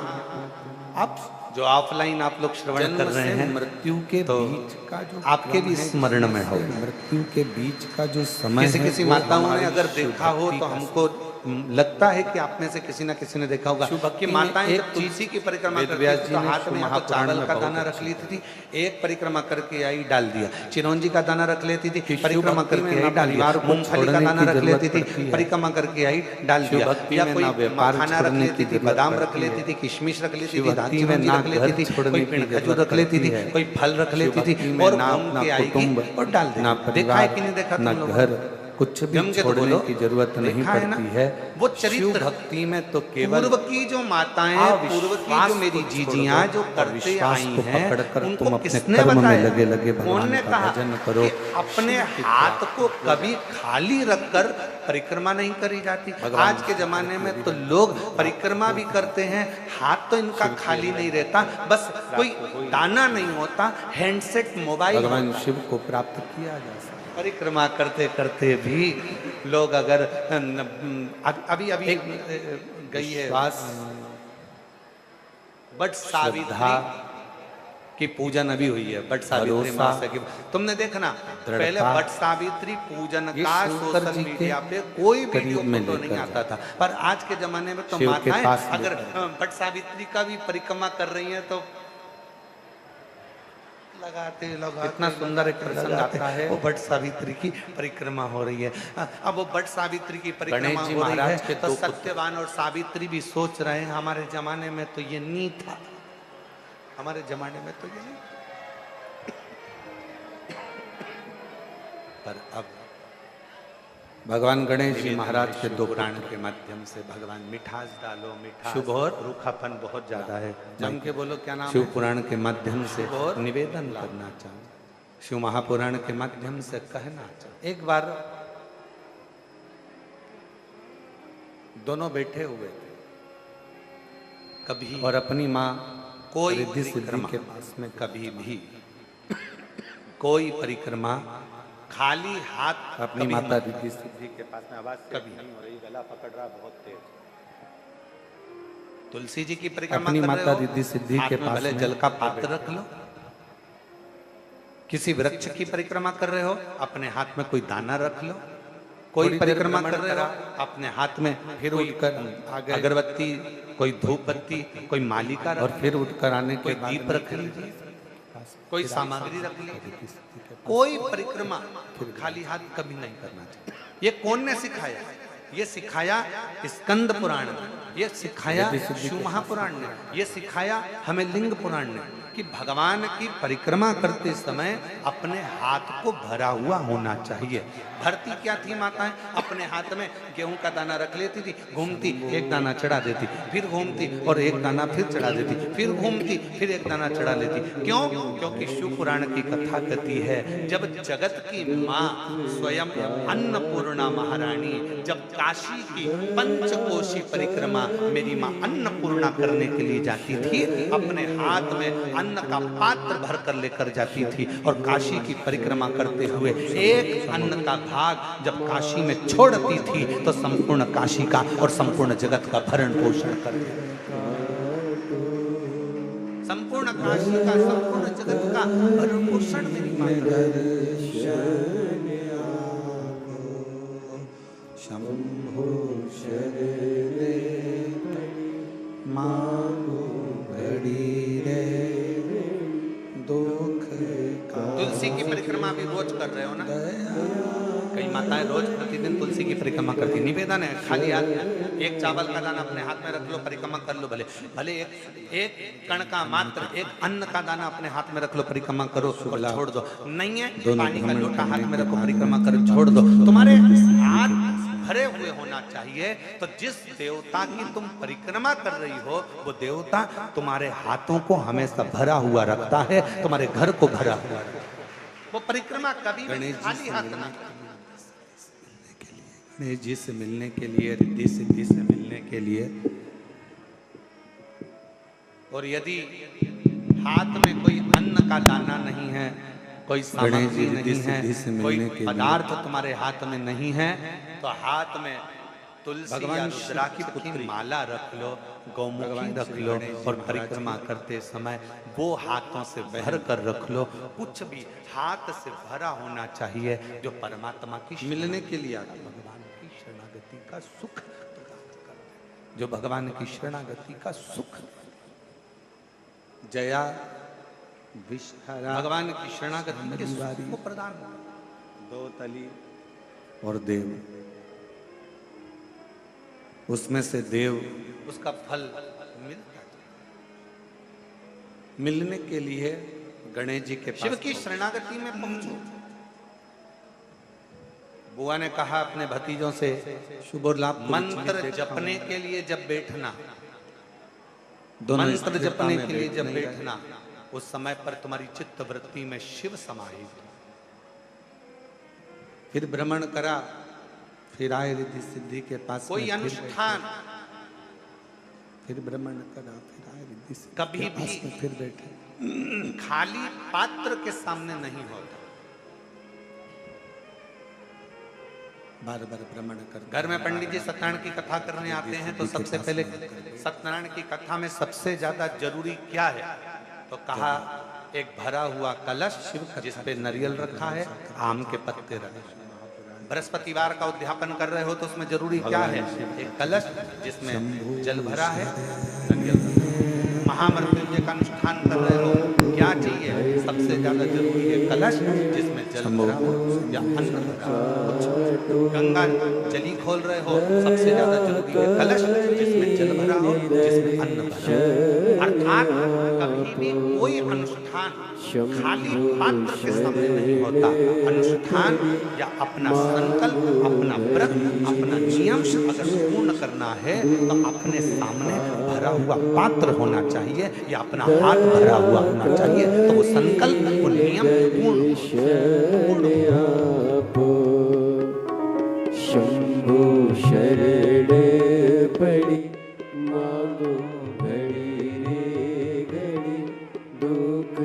आप जो ऑफलाइन आप लोग श्रवण जन्म कर रहे से हैं, मृत्यु के तो बीच का जो आपके भी क्रम है, स्मरण में हो। मृत्यु के बीच का जो समय किसी है, किसी वो माताओं ने हमारी अगर शिव देखा हो भक्ति तो का हमको लगता है कि आप में से किसी ना किसी ने देखा होगा शिव भक्ति कि में माताएं एक जब तुलसी की परिक्रमा करती वेदव्यास थी जी तो ने हाथ शिव में या तो महापुराण चावल में का बहुत दाना रख अच्छी लेती थी, एक परिक्रमा करके आई डाल दिया, चिरौंजी का दाना रख लेती थी, कि शिव परिक्रमा भक्ति में करके आई ना डाल दिया, परिवार को मूंगफली का छोड़ने दाना की रख जरूरत लेती थी, पड़ती है। परिक्रमा करके आई डाल शिव दिया, भक्ति या में कोई ना व्यापार खाना रख छोड़ने लेती की थी, जरूरत बादाम रख पड़ती लेती है। थी, किशमिश रख लेती शिव थी, भक्ति दालचीनी में ना रख लेती घर थी, छोड़ने कोई की पेड़ खजूर जरूरत रख लेती थी, पड़ती है। कोई फल रख शिव लेती थी भक्ति में और ना घूम अपना के आएगी कुटुंब, और डाल ना देगी। देखा है कि नहीं देखा ना तुम लोग? घर, कुछ भी जम के तो छोड़ने बोलो, की जरूरत नहीं देखा है ना? पड़ती है। वो शिव चरित्र भक्ति में तो केवल पूर्व की जो माताएं, पूर्व की जो मेरी जीजियां जो करते विश्वास आई को हैं, पकड़कर तुम उनको अपने किसने कर्म में बताया? लगे लगे भगवान उन्होंने का कहा भजन करो। कि अपने हाथ को कभी खाली रखकर परिक्रमा नहीं करी जाती। आज के जमाने में तो लोग परिक्रमा भी करते हैं, हाथ तो इनका खाली नहीं रहता, बस कोई दाना नहीं होता, हैंडसेट मोबाइल भगवान शिव को प्राप्त किया जा सकता है। परिक्रमा करते करते भी लोग अगर अभी अभी गई है विश्वास, बट सावित्री की पूजन अभी हुई है, बट सावित्री भरोसा, माता की तुमने देखना दृढ़ता, पहले बट सावित्री पूजन ये का शंकर सोशल जी के मीडिया पे कोई वीडियो करीब में फोटो नहीं लेकर आता था, पर आज के जमाने में तो शिव के माताएं पास अगर लेकर बट सावित्री का भी परिक्रमा कर रही हैं तो लगाते इतना सुंदर एक प्रसंग आता है। वो बट सावित्री की परिक्रमा हो रही है। अब वो बट सावित्री की परिक्रमा गणेश जी हो रही महाराज है के तो दो पुत्र। सत्यवान और सावित्री भी सोच रहे हैं हमारे जमाने में तो ये नहीं था, हमारे जमाने में तो ये नहीं, पर अब भगवान गणेश जी महाराज के दो पुराण के माध्यम से भगवान मिठास डालो, मिठास शुभ और रूखापन बहुत ज्यादा है, जम के बोलो क्या नाम शिव है? पुराण के माध्यम से और निवेदन करना चाहूँ, शिव महापुराण के माध्यम से कहना चाहूँ। एक बार दोनों बैठे हुए थे कभी और अपनी माँ कोई रिद्धि सिद्धि परिक्रमा के पास में कभी भी कोई परिक्रमा खाली हाथ अपनी कभी माता मत रिद्धि सिद्धि के पास में आवाज कभी नहीं हो रही, गला पकड़ रहा बहुत तेज। तुलसी जी की परिक्रमा अपनी कर माता रहे हो, रिद्धि सिद्धि हाथ के में पास भले में जल का पात्र रख लो। किसी वृक्ष की परिक्रमा कर रहे हो, अपने हाथ में कोई दाना रख लो। कोई थोड़ी देर परिक्रमा भ्रमण कर रहे हो, करा, अपने हाथ में फिर कोई उठकर आ गए। अगरबत्ती, कोई धूप बत्ती, कोई मालिका और रख, फिर उठकर आने कोई के बाद दीप में रख लीजिए, कोई सामग्री रख लीजिए। कोई परिक्रमा खाली हाथ कभी नहीं करना चाहिए। ये कौन ने सिखाया? ये सिखाया स्कंद पुराण ने, ये सिखाया शिव महापुराण ने, ये सिखाया हमें लिंग पुराण ने कि भगवान की परिक्रमा करते समय अपने हाथ को भरा हुआ होना चाहिए। भरती क्या थी माताएं? अपने हाथ में गेहूं का दाना रख लेती थी, घूमती एक दाना चढ़ा देती, फिर घूमती और एक दाना फिर चढ़ा देती, फिर घूमती फिर एक दाना चढ़ा लेती। क्यों? क्योंकि शिव पुराण की कथा कहती है जब जगत की माँ स्वयं अन्नपूर्णा महारानी जब काशी की पंचकोशी परिक्रमा मेरी माँ अन्नपूर्णा करने के लिए जाती थी, अपने हाथ में अन्न का पात्र भर कर लेकर जाती थी और काशी की परिक्रमा करते हुए एक अन्न का भाग जब काशी में छोड़ती थी तो संपूर्ण काशी का और संपूर्ण जगत का भरण पोषण करती थी। संपूर्ण काशी का, संपूर्ण जगत का भरण पोषण मेरी माँ तुलसी की परिक्रमा भी रोज कर रहे हो ना? कई माताएं रोज प्रतिदिन तुलसी की परिक्रमा करती। निवेदन है खाली हाथ एक चावल का दाना अपने हाथ में रख लो, परिक्रमा कर लो। भले भले एक कण का मात्र एक अन्न का दाना अपने हाथ में रख लो, परिक्रमा करो और छोड़ दो। नहीं है पानी का लोटा हाथ में रखो, परिक्रमा करो, छोड़ दो। तुम्हारे हाथ भरे हुए होना चाहिए। तो जिस देवता की तुम परिक्रमा कर रही हो वो देवता तुम्हारे हाथों को हमेशा भरा हुआ रखता है, तुम्हारे घर को भरा हुआ रखता है। वो परिक्रमा कभी भी खाली हाथ ना करें। गणेश जी से मिलने के लिए, रिद्धि सिद्धि से मिलने के लिए, और यदि हाथ में कोई अन्न का दाना नहीं है, कोई सामग्री नहीं है, कोई पदार्थ तुम्हारे हाथ में नहीं है, तो हाथ में तुलसी भगवान या रुद्राक्ष शिव की की माला रख लो, गौमुखी भगवान रख श्री लो गणेश जी और महाराज परिक्रमा की करते समय वो हाथों से भर कर रख लो। कुछ भी हाथ से भरा होना चाहिए जो परमात्मा की मिलने के लिए आते हैं। भगवान की शरणागति का सुख प्रदान करते हैं, जो भगवान की शरणागति का सुख जया विषहरा भगवान की शरणागति के सुख को प्रदान करते हैं। दो तली और देव, उसमें से देव उसका फल मिलता है। मिलने के लिए गणेश जी के शिव पास की शरणागति में पहुंचो। बुआ ने कहा अपने भतीजों से, शुभ और लाभ को मंत्र देखा जपने हूं। के लिए जब बैठना, दोनों मंत्र स्थिरता जपने में के लिए बैठ जब नहीं रहे। बैठना, उस समय पर तुम्हारी चित्त वृत्ति में शिव समाहित हो। फिर भ्रमण करा, फिर आए रिद्धि सिद्धि के पास कोई में, फिर अनुष्ठान बैठे। फिर भ्रमण करा, फिर आए रिद्धि सिद्धि कभी के पास भी में, फिर बैठे। खाली पात्र के सामने नहीं होता। बार बार भ्रमण कर। घर में पंडित जी सत्यनारायण की कथा करने आते हैं तो सबसे पहले सत्यनारायण की कथा में सबसे ज्यादा जरूरी क्या है, तो कहा एक भरा हुआ कलश जिस पे नारियल रखा है, आम के पत्ते रखे। बृहस्पतिवार का उद्यापन कर रहे हो तो उसमें जरूरी क्या है, एक कलश जिसमें जल भरा है, नारियल रखा है। महामृत्युंजय का अनुष्ठान कर रहे हो, क्या चाहिए, सबसे ज्यादा जरूरी है कलश जिसमें जल भरा हो या अन्न भरा हो। गंगा जली खोल रहे हो, सबसे ज्यादा जरूरी है कलश जिसमें जल भरा हो, जिसमें अन्न भरा हो। अर्थात कभी भी कोई अनुष्ठान खाली पात्र के सामने नहीं होता। अनुष्ठान या अपना संकल्प, अपना व्रत, अपना नियम अगर पूर्ण करना है तो अपने सामने भरा हुआ पात्र होना चाहिए या अपना हाथ भरा हुआ होना चाहिए, तो वो संकल्प, वो नियम पूर्ण शंभु शरण पड़ी मांगो घड़ी रे घड़ी दुख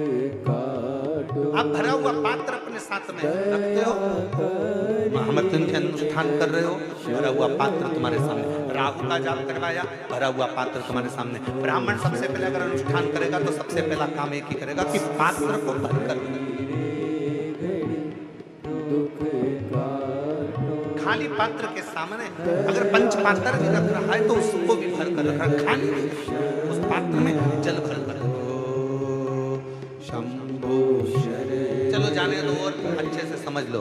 काटो। आप भरा हुआ पात्र अपने साथ में रखते हो, महामृत्युंजय अनुष्ठान कर रहे हो, भरा हुआ पात्र तुम्हारे सामने। राहु का जाप करवाया, भरा हुआ पात्र तुम्हारे सामने। ब्राह्मण सबसे पहले अगर अनुष्ठान करेगा तो सबसे पहला काम एक ही करेगा कि पात्र को भरकर, खाली पात्र के सामने अगर पंचपात्र भी रख रहा है तो उसको भी भर कर रख रहा है, खाली उस पात्र में जल भर कर। शंभु चलो जाने दो और अच्छे से समझ लो।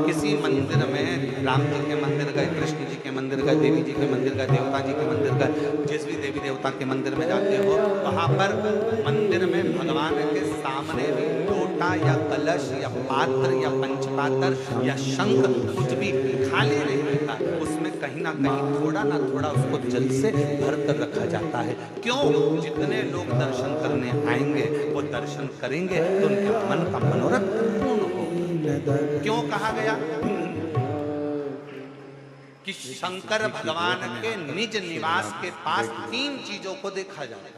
किसी मंदिर में राम जी के मंदिर गए, कृष्ण जी के मंदिर गए, देवी जी के मंदिर गए, देवता जी के मंदिर गए, जिस भी देवी देवता के मंदिर में जाते हो वहां पर मंदिर में भगवान के सामने भी लोटा या कलश या पात्र या पंचपात्र या शंख कुछ भी खाली नहीं रहता, उसमें कहीं ना कहीं थोड़ा ना थोड़ा उसको जल से भर कर रखा जाता है। क्यों? जितने लोग दर्शन करने आएंगे वो दर्शन करेंगे तो उनके मन का मनोरथ पूर्ण हो। क्यों कहा गया कि शंकर भगवान के निज निवास के पास तीन चीजों को देखा जाता है।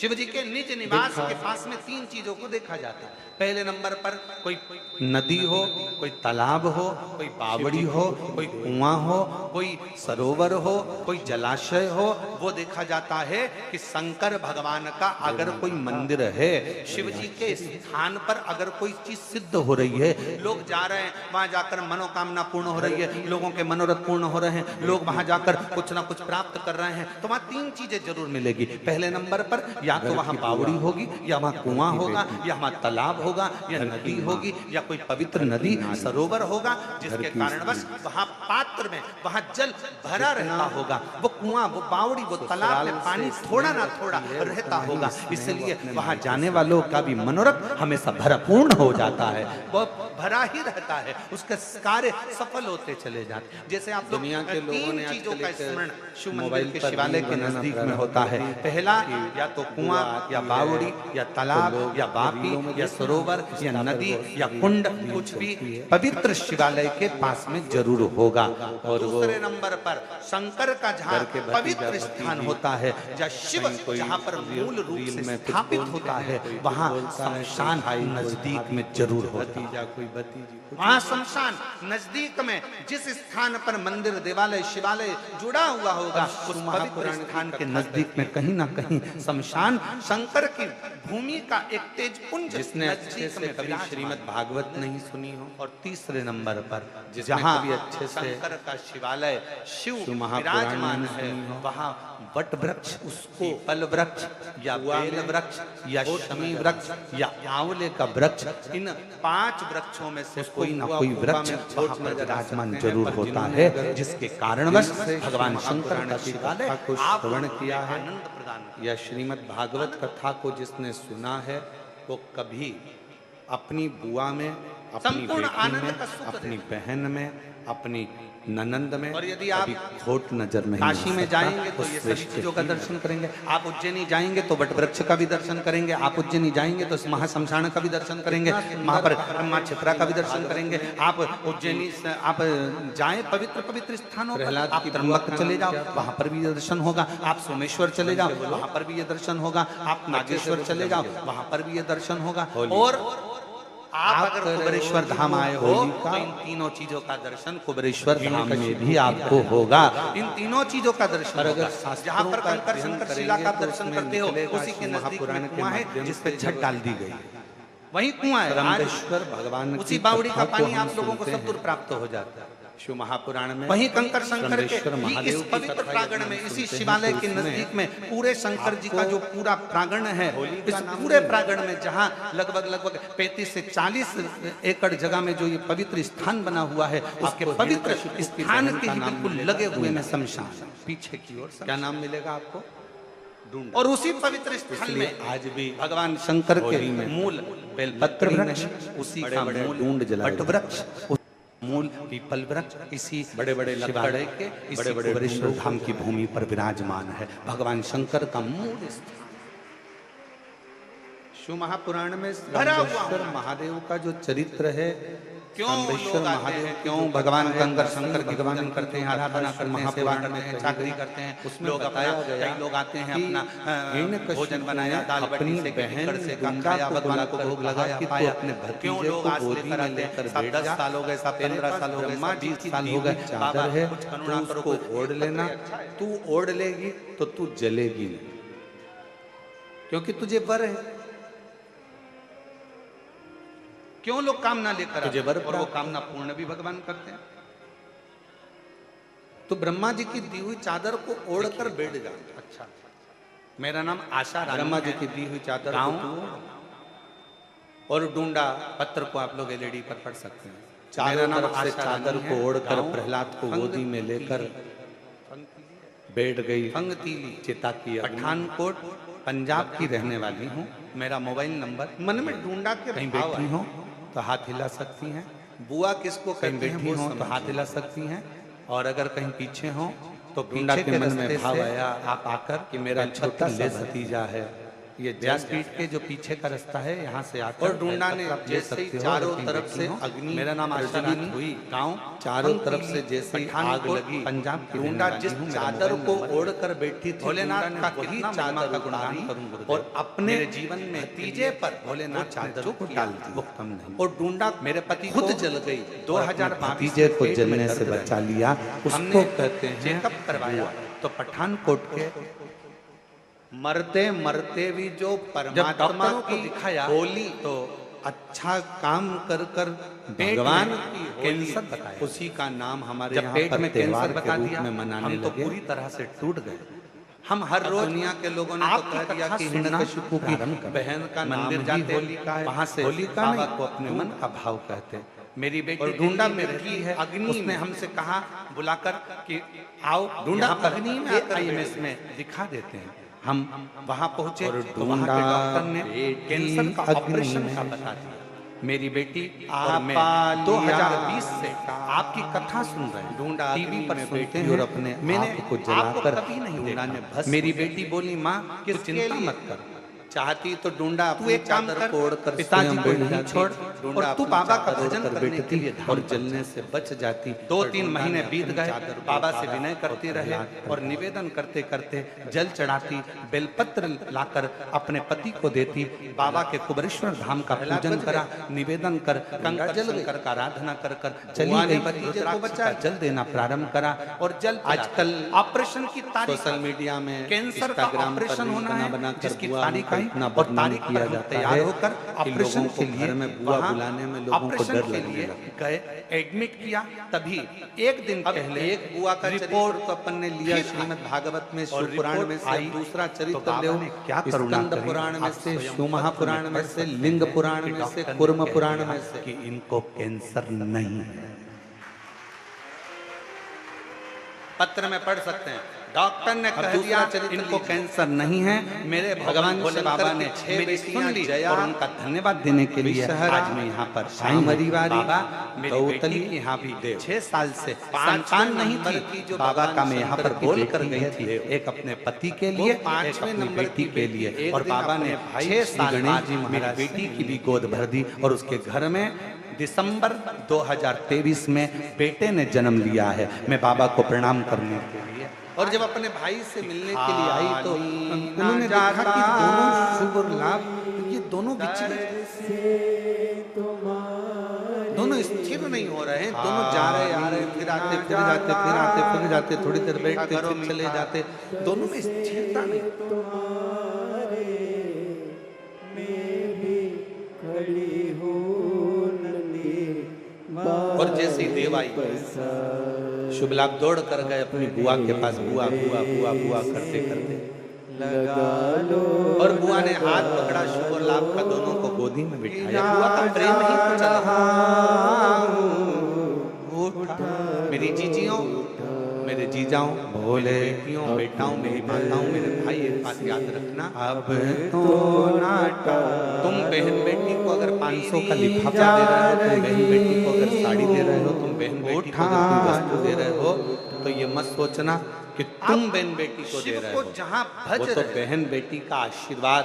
शिव जी के निज निवास के पास में तीन चीजों को देखा जाता है। पहले नंबर पर कोई नदी हो, कोई तालाब हो, कोई बावड़ी हो, कोई कुआं हो, कोई सरोवर हो, कोई जलाशय हो, वो देखा जाता है कि शंकर भगवान का अगर कोई मंदिर है, शिव जी के स्थान पर अगर कोई चीज सिद्ध हो रही है, लोग जा रहे हैं वहां जाकर मनोकामना पूर्ण हो रही है, लोगों के मनोरथ पूर्ण हो रहे हैं, लोग वहां जाकर कुछ ना कुछ प्राप्त कर रहे हैं, तो वहां तीन चीजें जरूर मिलेगी। पहले नंबर पर या तो वहां बावड़ी होगी, या वहां कुआं होगा, या वहां तालाब होगा, या नदी होगी, या कोई पवित्र नदी सरोवर होगा, जिसके कारणवश वहां पात्र में वहां जल भरा रहता होगा। वो कुआं, वो बावड़ी, वो तालाब में पानी थोड़ा ना थोड़ा रहता होगा, इसलिए वहां जाने वालों का भी मनोरथ हमेशा भरपूर्ण हो जाता है, वो भरा ही रहता है, उसके कार्य सफल होते चले जाते हैं। जैसे आप दुनिया के लोगों तीन ने चीजों आजकल का एक स्मरण शिव मंदिर मोबाइल के पर शिवालय रील के बनाना नजदीक में प्रारंभ होता है। किया है। पहला या तो कुआं या बावड़ी या तालाब या बापी या सरोवर या नदी या कुंड कुछ भी पवित्र शिवालय के पास में जरूर होगा। और दूसरे नंबर पर शंकर का जहाँ पवित्र स्थान होता है, जहाँ शिव जहाँ पर मूल रूप से स्थापित होता है, वहाँ शमशान नजदीक में जरूर होता है। वहाँ शमशान नजदीक में जिस स्थान पर मंदिर देवालय शिवालय जुड़ा हुआ होगा, उस पवित्र स्थान के नजदीक में कहीं ना कहीं शमशान शंकर की भूमि का एक तेज पुंज, जिसने अच्छे से कभी श्रीमद् भागवत नहीं सुनी हो। और तीसरे नंबर पर जहाँ भी अच्छे से शंकर का शिवालय शिव विराजमान है, वहाँ वट वृक्ष, उसको पल वृक्ष या बेल वृक्ष या शमी वृक्ष या आंवले का वृक्ष, इन 5 वृक्षों में से कोई ना कोई वृक्ष वहाँ पर विराजमान जरूर होता है, जिसके कारणवश भगवान शंकर का शिवालय को श्रवण किया है आनंद प्रदान। या श्रीमद् भागवत कथा को जिसने सुना है, वो कभी अपनी बुआ में, अपनी संपूर्ण बेटी आनंद में, का सुख अपनी बहन में, अपनी ननंद में और यदि आप खोट नजर नहीं काशी में आ सकता। जाएंगे तो ये सभी चीजों का दर्शन करेंगे। आप उज्जैनी जाएंगे तो वट वृक्ष का भी दर्शन करेंगे। आप उज्जैनी जाएंगे तो महाशमशान का भी दर्शन करेंगे। वहां पर मां छिपरा का भी दर्शन करेंगे। आप उज्जैनी से आप जाएं पवित्र पवित्र स्थानों पर, आप त्र्यंबक चले जाओ, वहां पर भी ये दर्शन होगा। आप सोमेश्वर चले जाओ, वहां पर भी ये दर्शन होगा। आप नागेश्वर चले जाओ, वहां पर भी ये दर्शन होगा। और आप अगर कुबेरेश्वर धाम आए हो तो इन तीनों चीजों का दर्शन कुबेरेश्वर धाम में भी आपको होगा। इन तीनों चीजों का दर्शन होगा। जहाँ पर कंकर शंकर शिला का दर्शन करते हो, उसी के नजदीक में कुआं है जिसपे छत डाल दी गई, वही कुआं है। रामेश्वर भगवान उसी बावड़ी का पानी आप लोगों को सब दूर प्राप्त हो जाता है। शिव महापुराण में वहीं कंकर शंकर के महादेव इस पवित्र प्रांगण में, इसी शिवालय के नजदीक में पूरे शंकर जी का जो पूरा प्रांगण है, इस पूरे प्रांगण में जहाँ लगभग 35 से 40 एकड़ जगह में जो ये पवित्र स्थान बना हुआ है, उसके पवित्र स्थान के ही बिल्कुल लगे हुए में शमशान पीछे की ओर। क्या नाम मिलेगा आपको? और उसी पवित्र स्थल में आज भी भगवान शंकर के मूल बेलपत्र वृक्ष, उसी का मूल ढूंढ जला वट वृक्ष, मूल पीपल वृक्ष, इसी बड़े बड़े शिवालय के बड़े बड़े कुबेरेश्वर धाम की भूमि पर विराजमान है भगवान शंकर का मूल स्थान। शिव महापुराण में भरा हुआ रामेश्वर महादेव का जो चरित्र है, क्यों लोग महादेव क्यों भगवान कंकर शंकर की पूजन करते हैं, आराधना करते हैं, सेवा करते हैं, चाकरी करते हैं, उसमें लोग बताया गया, कई लोग आते हैं अपना भोजन बनाया, दाल बटी से बहन से खाया, भगवान को भोग लगाया, पाया। क्यों लोग आज लेकर आते हैं? 10 साल हो गए, 15 साल हो गए, 20 साल हो गए, चादर है उसको ओढ़ लेना, तू ओढ़ लेगी तो तू जलेगी नहीं, क्योंकि तुझे वर है। क्यों लोग कामना लेकर आते हैं? और वो कामना पूर्ण भी भगवान करते हैं। तो ब्रह्मा जी की दी हुई चादर को ओढ़कर बैठ जाओ। अच्छा, मेरा नाम आशा रानी, ब्रह्मा जी की दी हुई चादर और डूंडा पत्र को आप लोग एलईडी पर पढ़ सकते हैं। चारों तरफ से चादर को ओढ़कर प्रहलाद को गोदी में लेकर बैठ गई फंगतीली चिता की पठानकोट पंजाब की रहने वाली हूँ। मेरा मोबाइल नंबर, मन में ढूंढा के कहीं बैठी हो तो हाथ हिला सकती हैं, बुआ किसको कहीं कहते हैं बैठी वो हो तो हाथ हिला सकती हैं, और अगर कहीं पीछे हो तो ढूंढा पीछे के के मन रास्ते में भाव से आया आप आकर कि मेरा छोटा सा भतीजा है, ये व्यासपीठ के जो पीछे का रास्ता है यहाँ से आकर और ढूंढा ने जैसे ही चारों तरफ से अग्नि, मेरा नाम आशा रानी हुई, गांव चारों तरफ से जैसे ही आग लगी, पंजाब की ढूंढा जिस चादर को ओढ़कर बैठी थी, भोलेनाथ का कितना चादर का गुणगान करूं और अपने जीवन में भतीजे पर भोलेनाथ चादर को डाल दी, वो कम नहीं। और ढूंढा मेरे पति खुद जल गई। 2022 भतीजे को जलने से बचा लिया, उसको कहते हैं चेकअप करवाया तो पठानकोट के मरते मरते भी जो परमात्मा को दिखाया बोली तो अच्छा काम कर कर भगवान की कैंसर बताया, उसी का नाम हमारे जब यहाँ पेट पर में कैंसर त्योहार बता के रूप दिया में मनाने हम तो लगे। पूरी तरह से टूट गए। हम हर रोज दुनिया के लोगों ने तो कह दिया कि हिरण्यकशिपु की बहन का मंदिर जाते होलिका है, वहां से होलिका को अपने मन का भाव कहते। मेरी बेटी ढूंढा में रही है अग्नि, उसने हमसे कहा बुलाकर कि आओ ढूंढा अग्नि में आईएमएस में दिखा देते हैं। हम वहां पहुंचे और वहां के डॉक्टर ने कैंसर का ऑपरेशन का बता दिया। मेरी बेटी और मैं 2020 से आपकी कथा सुन रहे हैं, ढूंढा टीवी पर सुनते हैं और अपने मैंने आपको जलाकर कभी नहीं देखा। मेरी बेटी बोली माँ तू चिंता मत कर, चाहती तो ढूंढा तू एक काम कर, फोड़कर पिताजी को नहीं छोड़ और तू बाबा का भजन करने के लिए और जलने से बच जाती। 2-3 महीने बीत गए, बाबा से विनय करते रहे और निवेदन करते करते जल चढ़ाती, बेलपत्र लाकर अपने पति को देती। बाबा के कुबरेश्वर धाम का पूजन करा, निवेदन कर गंगा जल कर आराधना कर चली गई। भतीजे को बच्चा जल देना प्रारंभ करा और जल आजकल ऑपरेशन की तारीख सोशल मीडिया में कैंसर का ऑपरेशन होना है, जिसकी तारीख आई और तारीख किया जाता है होकर ऑपरेशन के लिए में बुआ बुलाने में लोगों को डर लगने लगा। गए एडमिट किया, तभी एक दिन पहले एक बुआ का रिपोर्ट तो अपन ने लिया श्रीमद् भागवत में, शिव पुराण में से दूसरा चरित्र ले क्या स्कंद पुराण में से, शिव महापुराण में से, लिंग पुराण में से, कूर्म पुराण में से कि इनको कैंसर नहीं है। पत्र में पढ़ सकते हैं, डॉक्टर ने कह दिया इनको कैंसर नहीं है। मेरे भगवान भोले बाबा ने मेरी सुन ली और उनका धन्यवाद देने के लिए आज मैं यहाँ पर बाबा मेरी बेटी की यहाँ भी 6 साल से संतान नहीं थी, जो बाबा का मैं यहाँ पर बोल कर गई थी, एक अपने पति के लिए, एक अपनी बेटी के लिए, और बाबा ने 6 साल गणेश जी मेरी बेटी की भी गोद भर दी और उसके घर में दिसंबर 2023 में बेटे ने जन्म लिया है। मैं बाबा को प्रणाम करने के लिए और जब अपने भाई से मिलने के लिए आई तो उन्होंने देखा कि दोनों शुभ और लाभ, ये दोनों विचलित, दोनों स्थिर नहीं हो रहे हैं, दोनों जा रहे आ रहे, फिर आते फिर जाते, फिर आते फिर जाते, थोड़ी देर बैठते फिर चले जाते, दोनों में स्थिरता नहीं। और जैसे ही देव आई, शुभ लाभ दौड़ कर गए अपनी बुआ के पास, बुआ बुआ बुआ बुआ करते करते लगा लो, और बुआ ने हाथ पकड़ा, शुभ और लाभ का दोनों को गोदी में बिठाया। बुआ का प्रेम ही कुछ अलग। मेरी जीजियों, मेरे जीजाओं, भोले बेटियों, बेटाओं, मेरी माताओं, मेरे भाई, एक बात याद रखना, अब तो नाटा, तुम बहन बेटी को अगर 500 का लिफाफा दे रहे हो, तुम बहन बेटी को अगर साड़ी दे रहे हो, तुम बहन बेटी को अगर कोई वस्तु दे रहे हो, तो ये मत सोचना कि तुम बहन बेटी को दे रहे हो, जहाँ भज तो बहन बेटी का आशीर्वाद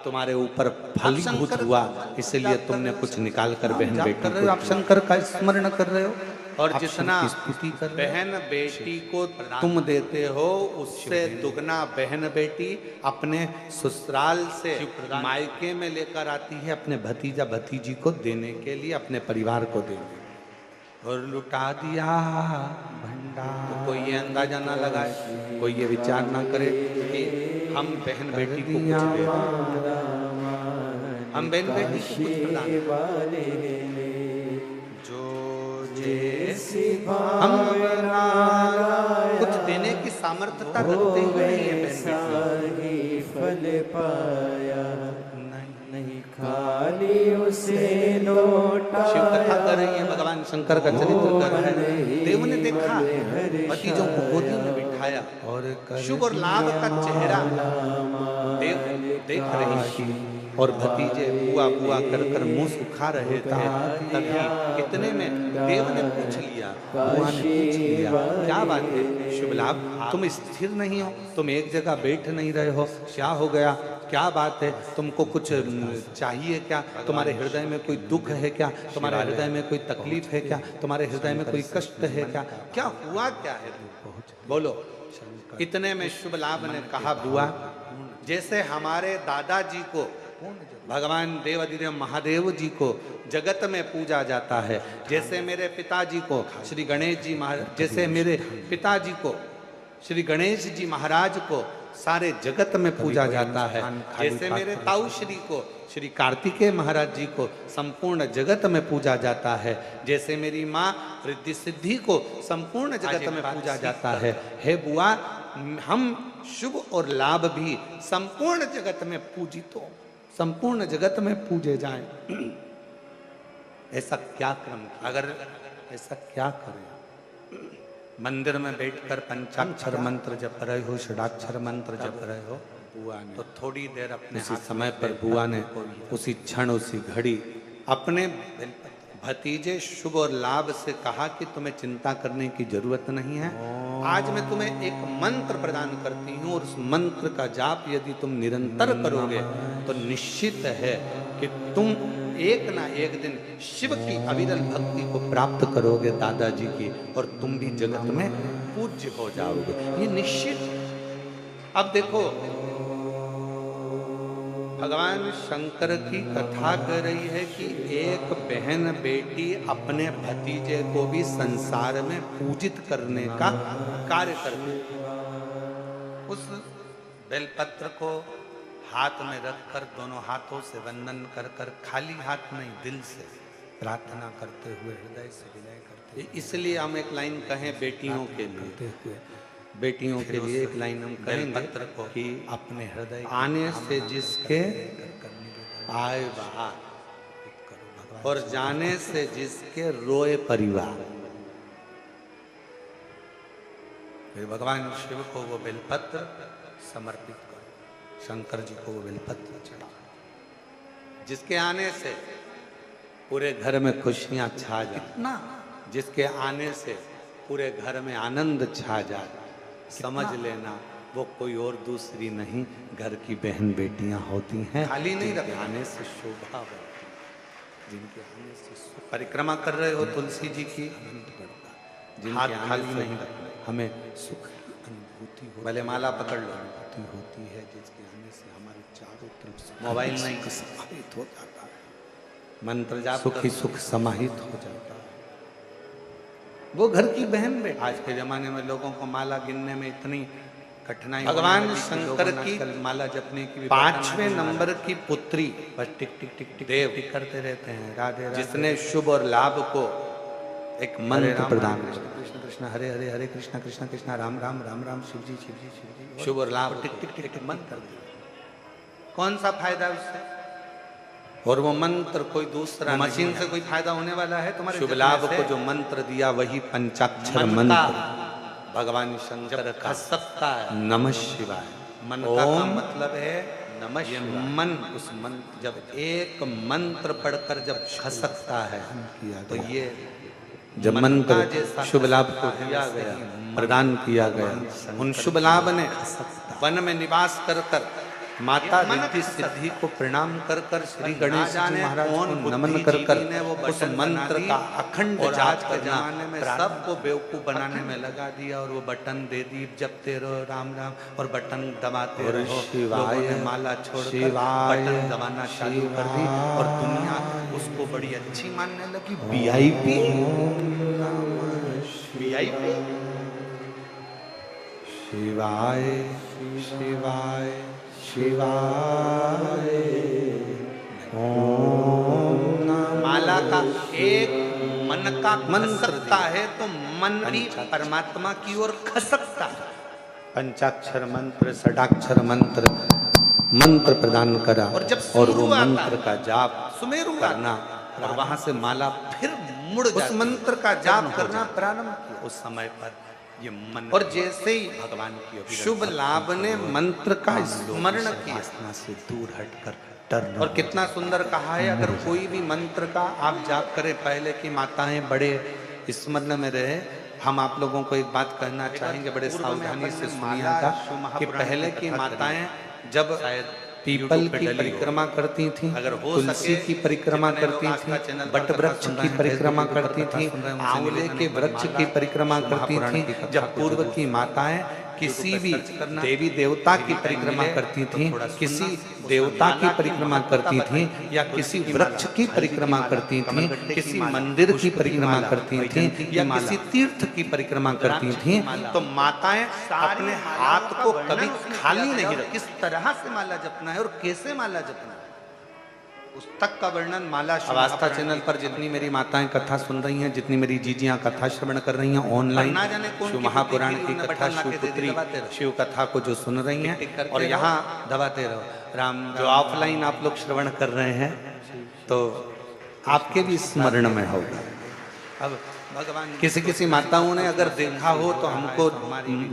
तुम्हारे ऊपर फलीभूत हुआ, इसलिए तुमने कुछ निकाल कर बहन बेटी को, आप शंकर का स्मरण कर रहे हो। और जितना बहन बेटी को तुम देते हो, उससे दुगना बहन बेटी अपने ससुराल से मायके में लेकर आती है अपने भतीजा भतीजी को देने के लिए, अपने परिवार को देने, और लुटा दिया भंडार। तो कोई ये अंदाजा ना लगाए, कोई ये विचार ना करे कि हम बहन बेटी को कुछ दे रहे हैं, हम बहन बेटी को कुछ प्रदान, हम कुछ देने की सामर्थ्यता रखते ही नहीं है बहन। फल पाया नहीं खाली उसे लौटा। शिव कथा कर रही है, भगवान शंकर का चरित्र कर रहा है। देव ने देखा, भतीजों को गोदी में बिठाया और शुभ और लाभ का चेहरा देव देख रही थी, और भतीजे बुआ बुआ कर कर मुंह सुखा रहे थे। तभी इतने में देव ने पूछ लिया, बुआ ने पूछ लिया, क्या बात है शुभ लाभ, तुम स्थिर नहीं हो, तुम एक जगह बैठ नहीं रहे हो, क्या हो गया, क्या बात है, तुमको कुछ चाहिए क्या, तुम्हारे हृदय में कोई दुख है क्या, तुम्हारे हृदय में कोई तकलीफ है क्या, तुम्हारे हृदय में कोई कष्ट है क्या, क्या हुआ क्या है, बोलो। इतने में शुभ लाभ ने कहा, बुआ जैसे हमारे दादाजी को भगवान देवाधिदेव महादेव जी को जगत में पूजा जाता है, जैसे मेरे पिताजी को श्री गणेश जी महाराज, जैसे मेरे पिताजी को श्री गणेश जी महाराज को सारे जगत में पूजा जाता है, जैसे मेरे ताऊ श्री को श्री कार्तिकेय महाराज जी को संपूर्ण जगत में पूजा जाता है, जैसे मेरी माँ रिद्धि सिद्धि को संपूर्ण जगत में पूजा जाता है, हे बुआ हम शुभ और लाभ भी संपूर्ण जगत में पूजित हो, संपूर्ण जगत में पूजे जाएं। ऐसा क्या क्रम, अगर ऐसा क्या करें, मंदिर में बैठकर पंचाक्षर मंत्र जप रहे हो, षडाक्षर मंत्र जप रहे हो, बुआ ने तो थोड़ी देर अपने उसी समय पर बुआ ने उसी क्षण उसी घड़ी अपने भतीजे शुभ और लाभ से कहा कि तुम्हें चिंता करने की जरूरत नहीं है। आज मैं तुम्हें एक मंत्र प्रदान करती हूँ और उस मंत्र का जाप यदि तुम निरंतर करोगे तो निश्चित है कि तुम एक ना एक दिन शिव की अविरल भक्ति को प्राप्त करोगे दादाजी की, और तुम भी जगत में पूज्य हो जाओगे, ये निश्चित। अब देखो भगवान शंकर की कथा कर रही है कि एक बहन बेटी अपने भतीजे को भी संसार में पूजित करने का कार्य करती है। उस बेलपत्र को हाथ में रखकर दोनों हाथों से वंदन कर कर, खाली हाथ नहीं दिल से प्रार्थना करते हुए, हृदय से विनय करते हुए। इसलिए हम एक लाइन कहें बेटियों के लिए, बेटियों के लिए एक लाइन हम कहें पत्र को कि अपने हृदय आने से जिसके आए बाहर और जाने से जिसके रोए परिवार। फिर भगवान शिव को वो बेलपत्र समर्पित करो, शंकर जी को वो बेलपत्र चढ़ाओ, जिसके आने से पूरे घर में खुशियां छा जाए, जिसके आने से पूरे घर में आनंद छा जाए। समझ लेना वो कोई और दूसरी नहीं, घर की बहन बेटियां होती हैं, खाली नहीं रखने आने से शोभा बढ़ती, जिनके आने से परिक्रमा कर रहे हो तुलसी जी की, हाथ खाली नहीं रखना, हमें सुख की अनुभूति हो, भले माला पकड़ लो, अनुभूति होती है जिसके आने से हमारे चारों तरफ से मोबाइल नहीं समाहित हो जाता है, मंत्र जाप सुख ही सुख समाहित हो जाता है। वो घर की बहन बेटी। आज के जमाने में लोगों को माला गिनने में इतनी कठिनाई, भगवान शंकर की माला जपने की 5वें नंबर की पुत्री बस टिक टिक टिक टिक देव करते रहते हैं, राधे राधे, जिसने शुभ और लाभ को एक मंत्र प्रदान किया, कृष्ण कृष्ण हरे हरे हरे कृष्ण कृष्ण कृष्ण राम राम राम राम शिव जी शिव जी शिव जी, शुभ और लाभ टिक टिक टिक टिक मंत्र कर दिया। कौन सा फायदा उससे? और वो मंत्र कोई दूसरा मशीन से कोई फायदा होने वाला है तुम्हारे? शुभ लाभ को जो मंत्र दिया वही पंचाक्षर मंत्र भगवान शंकर का सकता है, नमः शिवाय। मन का मतलब है नमः शिवाय। मन, उस मंत्र जब एक मंत्र पढ़कर जब खसकता है तो ये जब मंत्र शुभ लाभ को दिया गया, प्रदान किया गया, उन शुभ लाभ ने वन में निवास कर कर माता रिद्धि सिद्धि को प्रणाम कर कर श्री गणेश जी महाराज को नमन कर कर उस मंत्र का अखंड जाप के जमाने में सबको बेवकूफ बनाने में लगा दिया, और वो बटन दे दी जपते रहो राम राम, और बटन दबाते रहो, लोगों ने माला छोड़कर बटन दबाना चालू कर दी और दुनिया उसको बड़ी अच्छी मानने लगी। वीआईपी वीआईपी शिवाय शिवाय शिवाय ओम। माला का एक मन का मंत्र है तो मन भी परमात्मा की ओर खसकता है। पंचाक्षर मंत्र, षडाक्षर मंत्र, मंत्र प्रदान करा और वो मंत्र का जाप सुमेरु करना, और वहां से माला फिर मुड़ उस मंत्र का जाप करना प्रारंभ किया। उस समय पर ये मन, और जैसे ही भगवान की शुभ लाभ ने मंत्र का स्मरण किया से दूर हटकर टर्न, और कितना सुंदर कहा है, अगर कोई भी मंत्र का आप जाप करें, पहले की माताएं बड़े स्मरण में रहे। हम आप लोगों को एक बात कहना चाहेंगे, बड़े सावधानी से सुनिएगा कि पहले की माताएं जब पीपल की परिक्रमा करती थी, तुलसी की परिक्रमा करती थी, बट वृक्ष की परिक्रमा करती थी, आंवले के वृक्ष की परिक्रमा करती थी। जब पूर्व की माताएं किसी भी देवी देवता की परिक्रमा करती थी, किसी देवता की परिक्रमा करती थी, या किसी वृक्ष की परिक्रमा करती थी, किसी मंदिर की परिक्रमा करती थी, या किसी तीर्थ की परिक्रमा करती थी, तो माताएं अपने हाथ को कभी खाली नहीं रखती। किस तरह से माला जपना है और कैसे माला जपना है, उस तक का वर्णन माला आस्था चैनल पर जितनी मेरी माताएं कथा सुन रही हैं, जितनी मेरी जीजियां कथा श्रवण कर रही हैं ऑनलाइन, शिव महापुराण की कथा, शिवपुत्री शिव कथा को जो सुन रही हैं, और यहाँ दबाते रहो राम, जो ऑफलाइन आप लोग श्रवण कर रहे हैं तो आपके भी स्मरण में होगा। अब भगवान किसी किसी माताओं ने अगर देखा हो तो हमको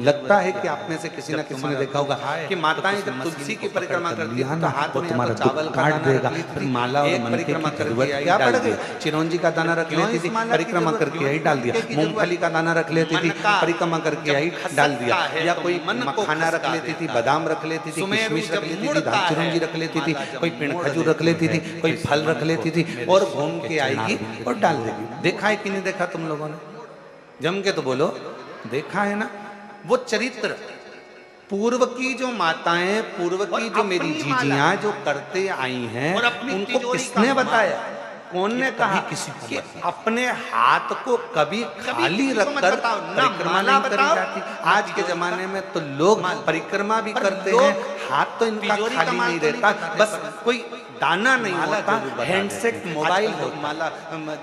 लगता है कि आप में से किसी न किसी ने देखा होगा कि माताएं जब तुलसी की परिक्रमा करती है तो हाथ में तुम्हारा चावल काट देगा, फिर माला और परिक्रमा करके क्या पड़ गया, चिरौंजी का दाना रख लेती थी, परिक्रमा करके यही डाल दिया, मूंगफली का दाना रख लेती थी, परिक्रमा करके यही डाल दिया, या कोई मखाना रख लेती थी, बादाम रख लेती थी, किशमिश रख लेती थी, चिरौंजी रख लेती थी, कोई पेड़ खजूर रख लेती थी, कोई फल रख लेती थी और घूम के आएगी और डाल देगी। देखा है कि नहीं देखा तुम लोगों ने? जम के तो बोलो, देखा है ना? वो चरित्र पूर्व की जो माताएं, पूर्व की जो मेरी जीजियां जो करते आई हैं, उनको किसने बताया? कौन ने कहा कि अपने हाथ को कभी खाली रखकर परिक्रमा नहीं करी जाती? आज के जमाने में तो लोग परिक्रमा भी करते हैं, हाथ तो इनका खाली नहीं रहता, बस कोई दाना नहीं होता, हैंडसेट मोबाइल हो, माला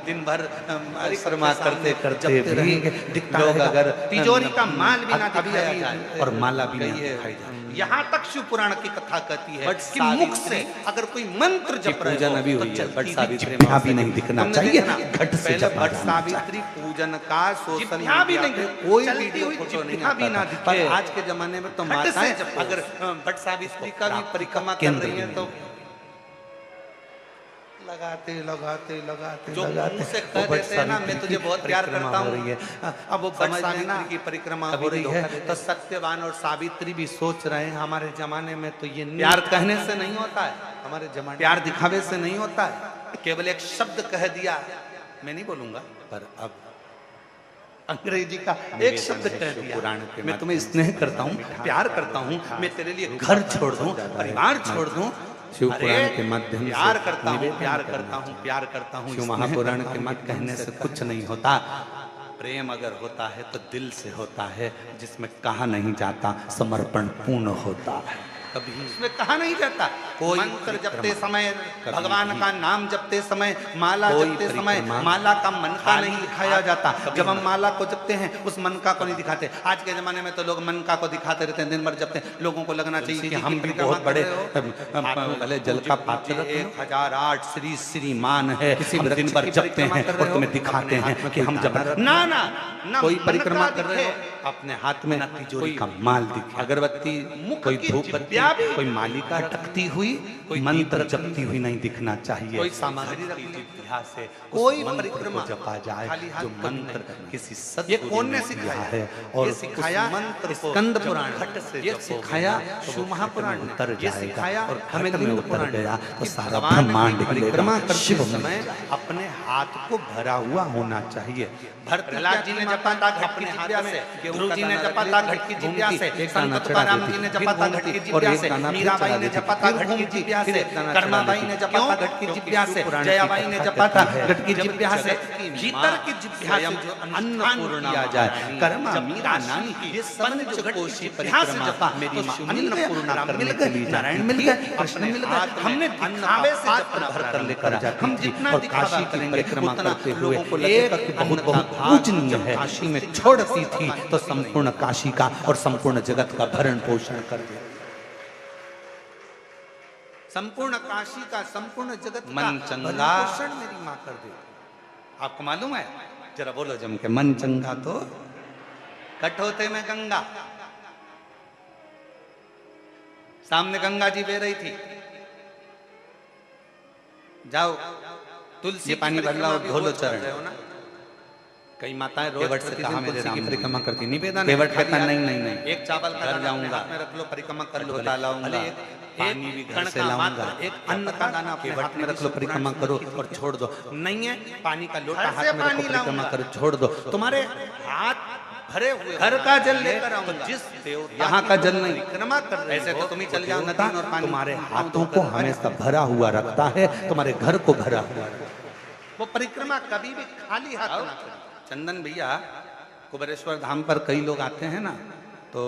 दिन भर परिक्रमा करते करते रहेंगे, लोग अगर तिजोरी का माल भी ना दिखाया जाए और माला भी नहीं दिखाई जाए। यहाँ तक शिव पुराण की कथा कहती है कि मुख से अगर कोई मंत्र जप रहे हो अभी हुई है, बट सावित्री भी नहीं दिखना चाहिए, घट से बट सावित्री पूजन का सोशल मीडिया पे कोई वीडियो फोटो नहीं आता, पर आज के जमाने में तो माताएं अगर बट सावित्री का भी परिक्रमा कर रही है तो लगाते लगाते लगाते जो लगाते से कह देते हैं ना, मैं तुझे बहुत प्यार करता हूँ, अब वो बट सावित्री की परिक्रमा हो रही है तो सत्यवान और सावित्री भी सोच रहे हैं हमारे जमाने में तो ये प्यार कहने से नहीं होता है, हमारे जमाने प्यार दिखावे से नहीं होता है, केवल एक शब्द कह दिया, मैं नहीं बोलूंगा पर अब अंग्रेजी का एक शब्द कह दिया, मैं तुम्हें स्नेह करता हूँ, प्यार करता हूँ, मैं तेरे लिए घर छोड़ दूं, परिवार छोड़ दूं, शिव पुराण के माध्यम से प्यार करता हूँ, प्यार करता हूँ, प्यार करता हूँ। शिव महापुराण के मत कहने से कुछ नहीं होता, प्रेम अगर होता है तो दिल से होता है, जिसमें कहा नहीं जाता समर्पण पूर्ण होता है, कभी इसमें कहा नहीं जाता। कोई मंत्र जपते समय, भगवान का नाम जपते समय, माला जपते समय माला का मनका नहीं दिखाया जाता। जब हम माला को जपते हैं उस मनका को नहीं दिखाते। आज के जमाने में तो लोग मनका को दिखाते रहते हैं, दिन भर जपते हैं। लोगों को लगना चाहिए कि हम भी बहुत बड़े भले जल का पात्र 1008 श्री श्रीमान है, हम दिन भर जपते हैं और तुम्हें दिखाते हैं कि हम जप ना ना ना। कोई परिक्रमा कर रहे हो, अपने हाथ में तिजोरी का माल दिखे, अगरबत्ती, कोई धूप, कोई मालिका टकती हुई, कोई मंत्र जपती हुई नहीं दिखना चाहिए। कोई सामग्री से कोई परिक्रमा जपा जाए जो मंत्र किसी सत्य, ये कौन ने सिखाया है? और सिखाया मंत्र स्कंद पुराण, ये सिखाया शिव महापुराण, ये सिखाया और हमें में उतर गया तो सारा ब्रह्मांड परिक्रमा करते समय अपने हाथ को भरा हुआ होना चाहिए। प्रहलाद जी ने जपा था घट की जिभ्या से, गुरु जी ने जपा था घट की जिभ्या से, संत तुकाराम जी ने जपा था घट की जिभ्या से, मीराबाई ने जपा था घट की जिभ्या से, कर्माबाई ने जपा था घट की जिभ्या से, जयाबाई ने जपा था घट की जिभ्या से। भीतर की जिभ्या से जो अन्नपूर्णा किया जाए, कर्मा मीरा नानी, ये सब जो कोशी परिक्रमा मेरी अन्नपूर्णा करने के लिए नारायण मिल गए, कृष्ण मिल गए, हमने दिखावे से जब भर कर लेकर जाते, हम जितना काशी की परिक्रमा करते हुए एक बहुत बहुत पूजनीय है, काशी में छोड़ती थी तो संपूर्ण काशी का और संपूर्ण जगत का भरण पोषण कर दिया। संपूर्ण काशी का, संपूर्ण जगत का मन चंगा पोषण मेरी मां कर दे। आपको मालूम है? जरा बोलो जम के, मन चंगा तो कठोते में गंगा। सामने गंगा जी बह रही थी, जाओ तुलसी पानी भर लाओ, धो लो चरण। कई माताएं रोज से कहा मेरे राम परिक्रमा करती, निवेदन केवट कहता नहीं नहीं नहीं, एक चावल का दाना लाऊंगा, में रख लो, परिक्रमा कर लो, बता लाऊंगा, पानी भी घर से लाऊंगा, एक अन्न का दाना केवट में रख लो, परिक्रमा करो और छोड़ दो। नहीं है, पानी का लोटा हाथ में रखो, परिक्रमा करो, छोड़ दो। तुम्हारे हाथ भरे हुए घर का जल लेकर आऊंगा, जिस देवता यहाँ का जल नहीं परिक्रमा कर रहे, ऐसे तो तुम ही चल जाओ नदी और पानी। तुम्हारे हाथों को हमेशा भरा हुआ रखता है, तुम्हारे घर को भरा हुआ। वो परिक्रमा कभी भी खाली हाथ ना करो। चंदन भैया, कुबेरेश्वर धाम पर कई लोग आते हैं ना, तो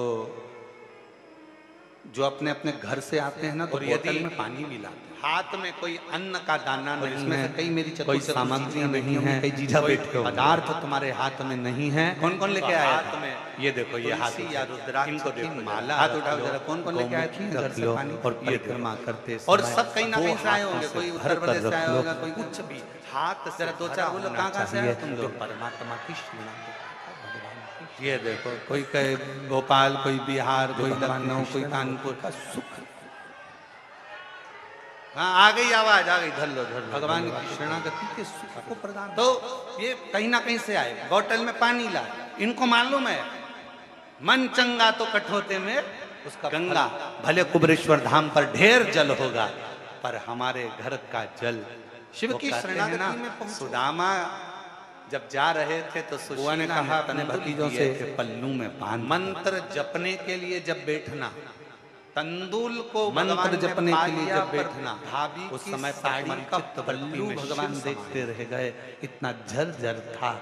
जो अपने अपने घर से आते हैं ना तो और बोतल यदि में पानी भी लाते हैं। हाथ में कोई अन्न का दाना और नहीं इसमें है, से कई मेरी कोई चतुर सामग्री चतुर नहीं होंगी, है, कई जीजा कोई बैठे होंगे। पदार्थ तुम्हारे हाथ में नहीं है, कौन कौन लेके तो आया हाथ था? में ये देखो ये हाथ तुलसी या रुद्राक्ष इनको की देखो माला हाथ रख उठाओ लो, जरा, कौन कौन लेके आया था गौमुखी घर रख से लो, पानी और ये परिक्रमा करते और समय सब कहीं ना दो कहीं से आए हाथों होंगे, से कोई भर उत्तर कर प्रदेश से रख आया लो, होगा, कोई कुछ भी हाथ से जरा दो भरा चार बोलो, होना कहाँ कहाँ से आए चाहिए, हो तुम जो लोग? परमात्मा की श्रीमत भगवान की ये देखो कोई कहे भोपाल, कोई बिहार, कोई लखनऊ, कोई कानपुर का सुख। हाँ आ गई आवाज, आ गई, धर लो धर लो। भगवान की शरणागति के सुख को प्रदान, तो ये कहीं ना कहीं से आए। बोतल में पानी ला, इनको मालूम है मन चंगा तो कठोते में उसका गंगा, भले कुबरेश्वर धाम पर ढेर जल होगा पर हमारे घर का जल शिव की शरणागति में पहुंचो। सुदामा जब जा रहे थे तो बुआ ने कहा अपने भतीजों से पल्लू में बांध, मंत्र जपने के लिए जब बैठना, तंदुल को मंत्र जपने के लिए जब बैठना, भाभी उस समय साड़ी का पल्लू भगवान देखते रह गए, इतना झरझर था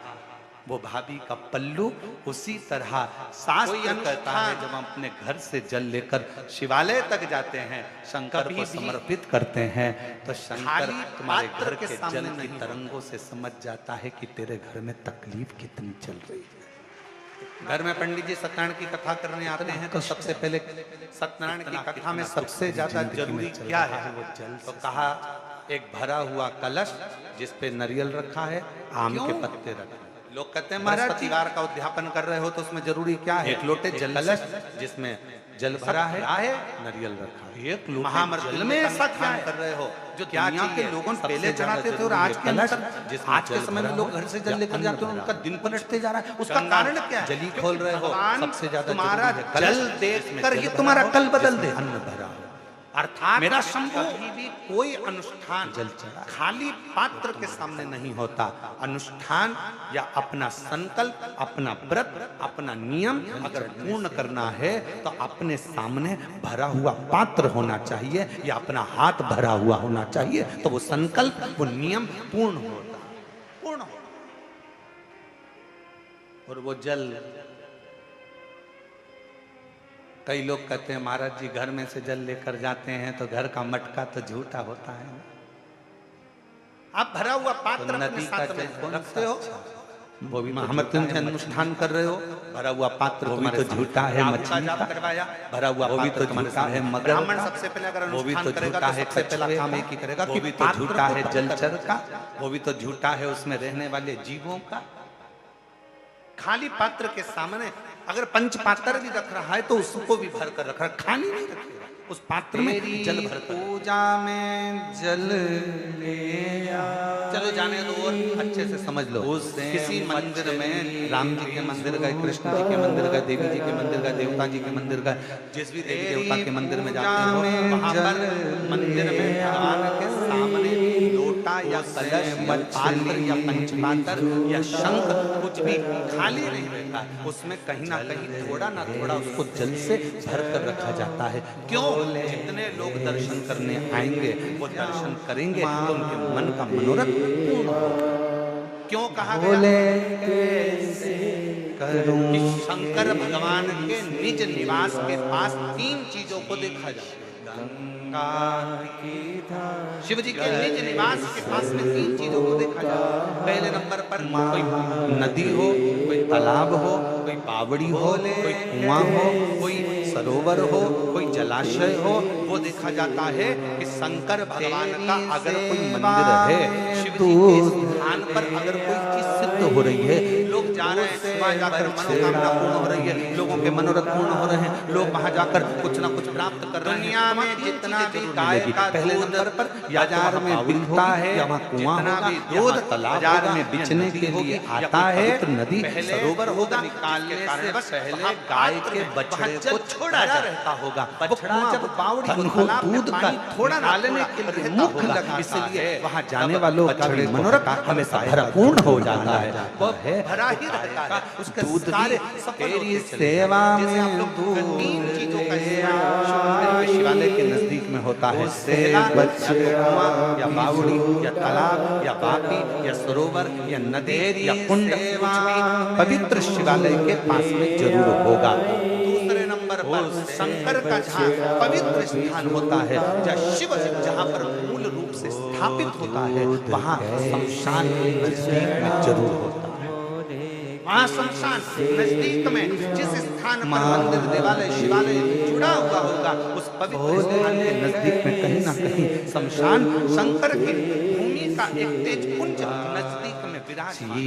वो भाभी का पल्लू। उसी तरह शास्त्र कहता है जब हम अपने घर से जल लेकर शिवालय तक जाते हैं, शंकर को समर्पित करते हैं, तो शंकर तुम्हारे घर के जल की तरंगों से समझ जाता है कि तेरे घर में तकलीफ कितनी चल रही है। घर में पंडित जी सत्यनारायण की कथा करने आते हैं तो सबसे पहले सत्यनारायण की कथा में सबसे ज्यादा जरूरी क्या है? वो जल। तो कहा एक भरा हुआ कलश जिस पे नारियल रखा है, आम के पत्ते रखे। लोग कहते हैं महाराज परिवार का उद्यापन कर रहे हो तो उसमें जरूरी क्या है? एक लोटे जल, कलश जिसमें जल भरा है, नारियल रखा है। एक महामृत में ऐसा क्या कर रहे हो जो दुनिया के लोगों पहले चढ़ाते थे और आज के आज के समय में लोग घर से जल लेकर जाते हैं, उनका दिन पलटते जा रहा है। उसका कारण क्या है? जली खोल रहे हो, सबसे ज्यादा तुम्हारा जल देखकर ही तुम्हारा कल बदल दे। अन्न भरा हो, अर्थात मेरा शंभु भी कोई अनुष्ठान जल चढ़ा खाली पात्र के सामने नहीं होता। अनुष्ठान या अपना संकल्प, अपना व्रत, अपना नियम अगर पूर्ण करना है तो अपने सामने भरा हुआ पात्र होना चाहिए या अपना हाथ भरा हुआ होना चाहिए, तो वो संकल्प, वो नियम पूर्ण होता, पूर्ण होता। और वो जल, कई लोग कहते हैं महाराज जी घर में से जल लेकर जाते हैं तो घर का मटका तो झूठा होता है। आप भरा हुआ पात्र तो नदी का जल रखते हो, वो भी महामृत्युंजय अनुष्ठान कर रहे हो, भरा हुआ पात्र वो भी तो झूठा है। मछली का करवाया भरा हुआ वो भी तो झूठा है। मगर ब्राह्मण सबसे पहले अगर वो भी तो झूठा है, सबसे पहला काम एक ही करेगा, वो भी तो झूठा है जलचर का, वो भी तो झूठा है उसमें रहने वाले जीवों का। खाली पात्र के सामने अगर पंच पात्र भी रख रहा है तो उसको भी भर कर रख रहा है, खाली नहीं रखेगा उस पात्र में जल भर कर। पूजा में जल ले आ, चलो जाने दो और अच्छे से समझ लो। किसी मंदिर में राम जी के मंदिर गए, कृष्ण जी के मंदिर गए, देवी जी के मंदिर गए, देवता जी के मंदिर गए, जिस भी देवी देवता के मंदिर में जाते हो वहां पर मंदिर में भगवान के सामने लोटा या कलश या पात्र या पंचपात्र या शंख कुछ भी खाली नहीं रहता, उसमें कहीं ना कहीं थोड़ा ना थोड़ा उसको जल से भर कर रखा जाता है। क्यों? जितने लोग दर्शन करने आएंगे वो दर्शन करेंगे तो उनके मन का मनोरथ पूर्ण होगा। क्यों कहा गया कि शंकर भगवान के निज निवास के पास तीन चीजों को देखा जाता है। गंगा शिव जी के निज निवास के पास में तीन चीजों को देखा जाता है। पहले नंबर पर कोई नदी हो, कोई तालाब हो, कोई बावड़ी हो, कोई कुआं हो, कोई सरोवर हो, कोई जलाशय हो, वो देखा जाता है कि शंकर भगवान का अगर कोई मंदिर है, शिव जी के स्थान पर अगर कोई चीज सिद्ध हो रही है, लोग जा रहे हैं वहां जाकर मनोकामना पूर्ण हो रही है, लोगों के मनोरथ पूर्ण हो रहे हैं, लोग वहां जाकर कुछ ना कुछ प्राप्त कर रहे हैं। दुनिया में जितना भी गाय का पहले नंबर पर बाजार में बिकता है, या वहाँ कुआं होगा, दूध बाजार में बेचने के लिए आता है, नदी सरोवर होगा, निकालने से पहले गाय के बछड़े को छोड़ा रहता होगा। बछड़ा जब बावड़ी को दूध का थोड़ा डालने के लिए मुख लगा, इसलिए वहां जाने वालों का मनोरथ हमेशा भरपूर्ण हो जाता है, वो भरा ही रहता है। उसके दूध सारे तेरी सेवा में दूध शिवालय के नजदीक में होता है। या बावड़ी या तालाब या बापी या सरोवर या नदी या कुंड पवित्र शिवालय के पास में जरूर होगा। दूसरे नंबर पर शंकर का जहाँ पवित्र स्थान होता है, जहाँ शिव जहाँ पर मूल रूप से स्थापित होता है, वहाँ शमशान नजदीक में जरूर होता है। वहाँ शमशान नजदीक में जिस स्थान पर मंदिर, देवालय, शिवालय जुड़ा हुआ होगा, उस पवित्र स्थान के नजदीक में कहीं ना कहीं शमशान शंकर की भूमि का एक तेज पुंज नजदीक में विराजमान।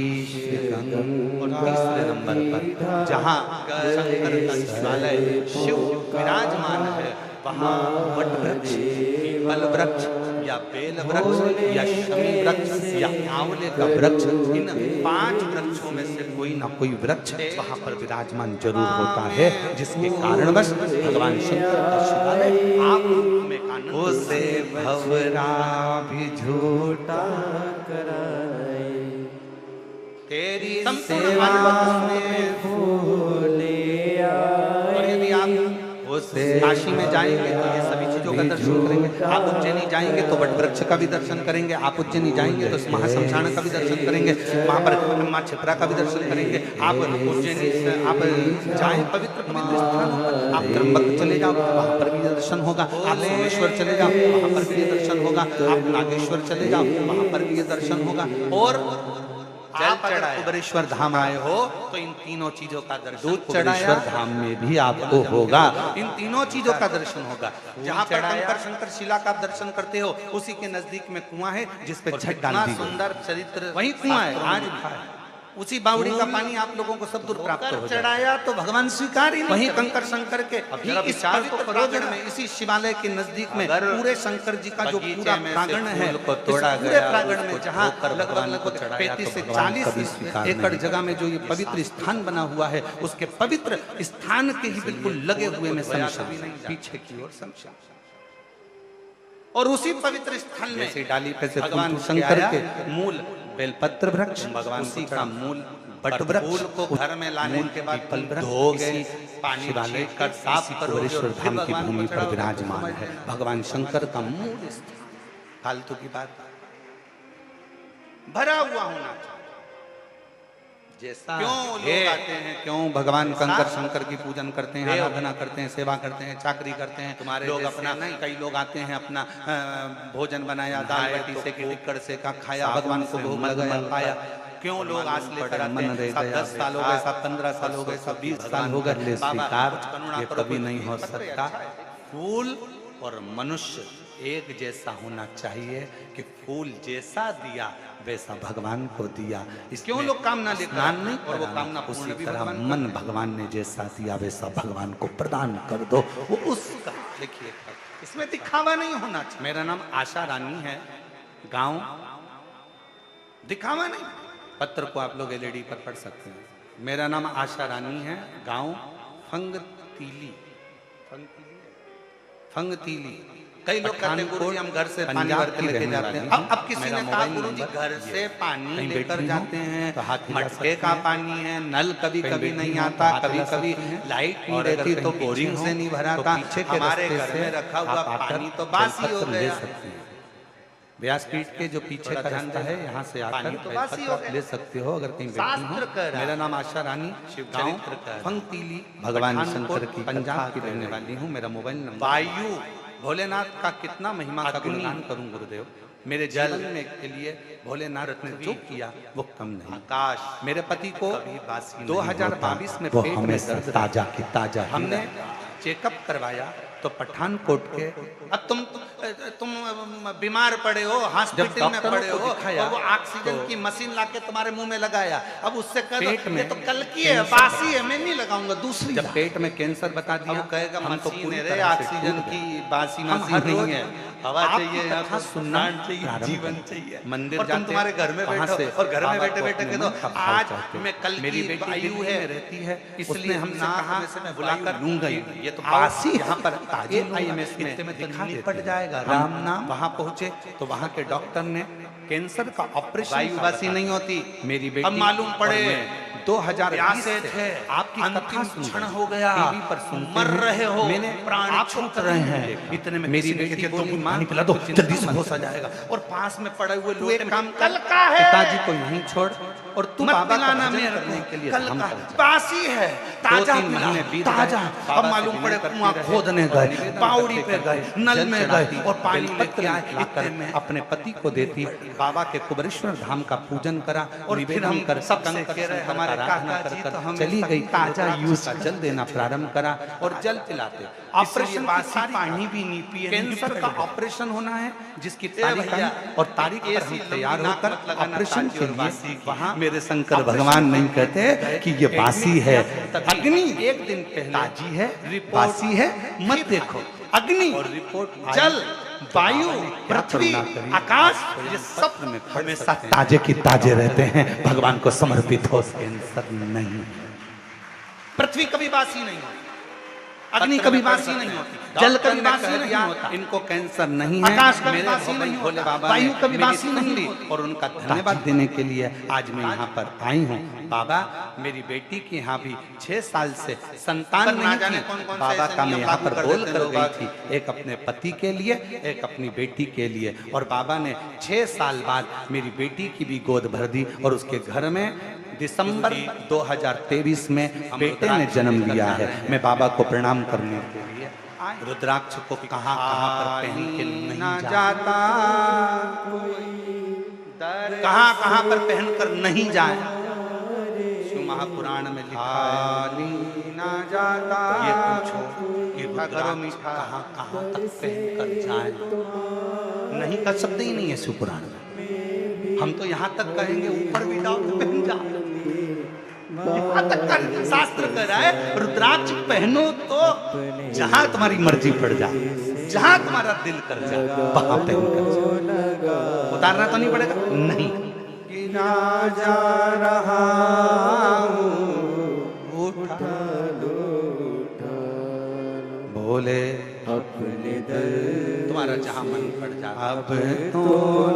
और तीसरे नंबर पर जहाँ शंकर का शिवालय शिव विराजमान है, वहाँ वट वृक्ष, पीपल वृक्ष या बेल वृक्ष या शमी वृक्ष या आंवले का वृक्ष, इन 5 वृक्षों में से कोई ना कोई वृक्ष वहाँ पर विराजमान जरूर होता है, जिसके कारणवश भगवान शंकर का शिवालय आप में आनंद से भवरा भी झूठा कराए तेरी संपूर्ण में भूले और यदि आप काशी में जाएंगे तो ये सभी चीजों का दर्शन करेंगे। आप उज्जैनी जाएंगे तो वट वृक्ष का भी दर्शन करेंगे। आप उज्जैनी जाएंगे तो महाशमशान का भी दर्शन करेंगे। वहाँ पर माँ छिपरा का भी दर्शन करेंगे। आप उज्जैनी आप जाए पवित्र स्थानों पर, आप त्र्यंबक चले जाओ, वहाँ पर भी दर्शन होगा। आप सोमेश्वर चले जाओ, वहाँ पर भी ये दर्शन होगा। आप नागेश्वर चले जाओ, वहाँ पर भी ये दर्शन होगा। और आप अगर कुबेरेश्वर धाम आए हो तो इन तीनों चीजों का दर्शन कुबेरेश्वर धाम में भी आपको होगा। इन तीनों चीजों का दर्शन होगा। जहाँ पर कंकर शंकर शिला का दर्शन करते हो, उसी के नजदीक में कुआं है जिसपे छठ डाल दी। सुंदर चरित्र वही कुआं है, आज भी उसी बावड़ी का पानी आप लोगों को सब दूर प्राप्त हो चढ़ाया तो भगवान स्वीकार ही नहीं। वहीं कंकर शंकर के इस पवित्र प्रांगण में, इसी शिवालय के नजदीक में पूरे शंकर जी का जो पूरा प्रांगण है, पूरे प्रांगण में जहाँ लगभग 35 से 40 एकड़ जगह में जो ये पवित्र स्थान बना हुआ है, उसके पवित्र स्थान के ही बिल्कुल लगे हुए में शमशान, पीछे की ओर शमशान। और उसी पवित्र स्थल में डाली पे से भगवान शंकर के मूल बेलपत्र वृक्ष, भगवान उसी का मूल बट वृक्ष को घर में लाने के बाद धोगे, पानी वाले कर साफ करो, धाम की भूमि पर विराजमान है भगवान शंकर का मूल स्थान। फालतू की बात भरा हुआ होना चाहिए। जैसा क्यों लोग आते हैं, क्यों भगवान कंकर शंकर की पूजन करते हैं, आराधना करते हैं, सेवा करते हैं, चाकरी करते हैं। तुम्हारे लोग अपना, कई लोग आते हैं अपना भोजन बनाया, दाल बाटी से की टिक्कड़ से का खाया, भगवान को भोग लगाया, खाया। क्यों लोग आज लेकर आते हैं? सब 10 साल हो गए, सब 15 साल हो गए, सब 20 साल हो गए, स्वीकार ये कभी नहीं हो सकता। फूल और मनुष्य एक जैसा होना चाहिए कि फूल जैसा दिया वैसा भगवान को दिया। क्यों लोग कामना लेकर नहीं, और वो कामना उसी तरह मन भगवान ने जैसा दिया वैसा भगवान को प्रदान कर दो। वो उसका देखिए, इसमें दिखावा नहीं होना चाहिए। मेरा नाम आशा रानी है, गांव दिखावा नहीं। पत्र को आप लोग एलईडी पर पढ़ सकते हैं। मेरा नाम आशा रानी है, गांव फंगतीली। फंगतीली। कई लोग कहते हैं गुरुजी हम घर से पानी भर के लेके जाते हैं। अब किसी ने कहा गुरुजी घर से पानी लेकर जाते हैं, मटके का पानी है, नल कभी कभी नहीं आता, कभी कभी लाइट नहीं रहती तो बोरिंग से नहीं भराता। हमारे घर में रखा हुआ पानी तो बासी हो गया। व्यासपीठ के जो पीछे का रास्ता है, यहाँ से आकर ले सकते हो अगर कहीं बैठी हो। मेरा नाम आशा रानी, गांव फंगतीली, भगवान शंकर की पंजाब की रहने वाली हूँ। मेरा मोबाइल नंबर। वायु भोलेनाथ का कितना महिमा का गुणगान करूं गुरुदेव। मेरे जीवन में के लिए भोलेनाथ ने जो किया वो कम नहीं। आकाश मेरे पति को 2022 में पेट में दर्द ताजा की ताजा हमने चेकअप करवाया तो पठानकोट के, अब तुम बीमार पड़े हो, हॉस्पिटल में पड़े हो, और वो ऑक्सीजन की मशीन लाके तुम्हारे मुंह में लगाया। अब उससे कह दो ये तो कल की है, बासी है, मैं नहीं लगाऊंगा दूसरी। जब पेट में कैंसर बता दिया, कहेगा हम तो पूरी तरह ऑक्सीजन की बासी मशीन नहीं है, हवा चाहिए, आपको सुनना चाहिए, जीवन चाहिए। मंदिर जाते हैं, तुम्हारे घर में बैठो और घर में बैठे बैठे के तो आज मैं कल मेरी बेटी वायु है रहती है, इसलिए हम कहा मैं बुलाकर लूंगा। ये तो बासी यहाँ पर IMS में दिखाई पड़ जाएगा। राम नाम वहाँ पहुँचे तो वहाँ के डॉक्टर ने कैंसर का ऑपरेशन, वायुवासी नहीं होती मेरी बेटी। अब मालूम पड़े 2020 थे, आपकी अंतिम क्षण हो गया, टीवी पर मर रहे हो, मैंने प्राण छूट रहे हैं, इतने में मेरी बेटी के बोली मां पिला दो जल्दी से होश आ जाएगा। और पास में पड़े हुए लोग एक काम कल का है, पिताजी को यहीं छोड़ और तुम बाबा का भजन करने के लिए हम बासी है, ताजा 2-3 महीने बीत गए, ताजा। बाबा अब से मालूम पड़े विनय कुआं करती रहे, खोदने और गए, निवेदन बावड़ी करते पे गए, करते नल जल में चढ़ाती, गए और पानी बेलपत्र लेके आए, लाकर इतने में अपने पति को देती, बाबा के कुबरेश्वर धाम का पूजन करा और निवेदन फिर हम कर सबसे कंकर कह रहे शंकर हमारे का आराधना काका जी कर तो हमें चली गई, ताजा रुद्राक्ष यूज का जल देना प्रारंभ करा और जल पिलाते। ऑपरेशन बासी पानी भी नहीं पिए, कैंसर का ऑपरेशन होना है जिसकी तारीख तारीख आई और तारीख पर हम तैयार होकर ऑपरेशन के लिए वहाँ मेरे शंकर भगवान नहीं कहते कि ये बासी है, अग्नि एक दिन पहले ताजी है, बासी है, मत देखो। अग्नि और रिपोर्ट जल, वायु, पृथ्वी, आकाश, ये सब में हमेशा ताजे की ताजे रहते हैं, भगवान को समर्पित हो। कैंसर नहीं, पृथ्वी कभी बासी नहीं होती, अग्नि कभी बासी नहीं होती, जल कभी बासी नहीं होता, इनको कैंसर नहीं है, आकाश कभी मेरे बासी भोले नहीं भोले होता, बाबा वायु ने कभी मेरी बासी नहीं सुन ली होती। और उनका धन्यवाद देने के लिए आज मैं यहाँ पर आई हूँ। बाबा मेरी बेटी की यहाँ भी 6 साल से संतान पर ना नहीं जाने थी, कौन-कौन से बाबा ऐसे का मैं नियम यहाँ लागू पर कर बोल देते कर लोग गई आज। थी, एक अपने पति के लिए, एक अपनी बेटी के लिए, और बाबा ने 6 साल बाद मेरी बेटी की भी गोद भर दी और उसके घर में दिसंबर 2023 में बेटे ने जन्म लिया है। मैं बाबा को प्रणाम करने के लिए रुद्राक्ष को कहाँ कहाँ पर पहन के नहीं जाता, कहाँ कहाँ पर पहनकर नहीं जाए, शिव महापुराण में लिखा है ना जाता, ये पूछो कि मीठा करो मीठा, कहाँ कहाँ तक पहन कर जाए, नहीं का शब्द ही नहीं है शिव पुराण में। हम तो यहाँ तक कहेंगे ऊपर भी जाओ तो पहन जाओ, यहाँ तक का शास्त्र कह रहा है रुद्राक्ष पहनो तो जहां तुम्हारी मर्जी पड़ जाए, जहां तुम्हारा दिल कर जाए वहां पहन कर जाए। उतारना तो नहीं पड़ेगा, नहीं कि ना जा रहा हूँ, उठा बोले अपने दर तुम्हारा जहां मन पड़ जाए। अब तो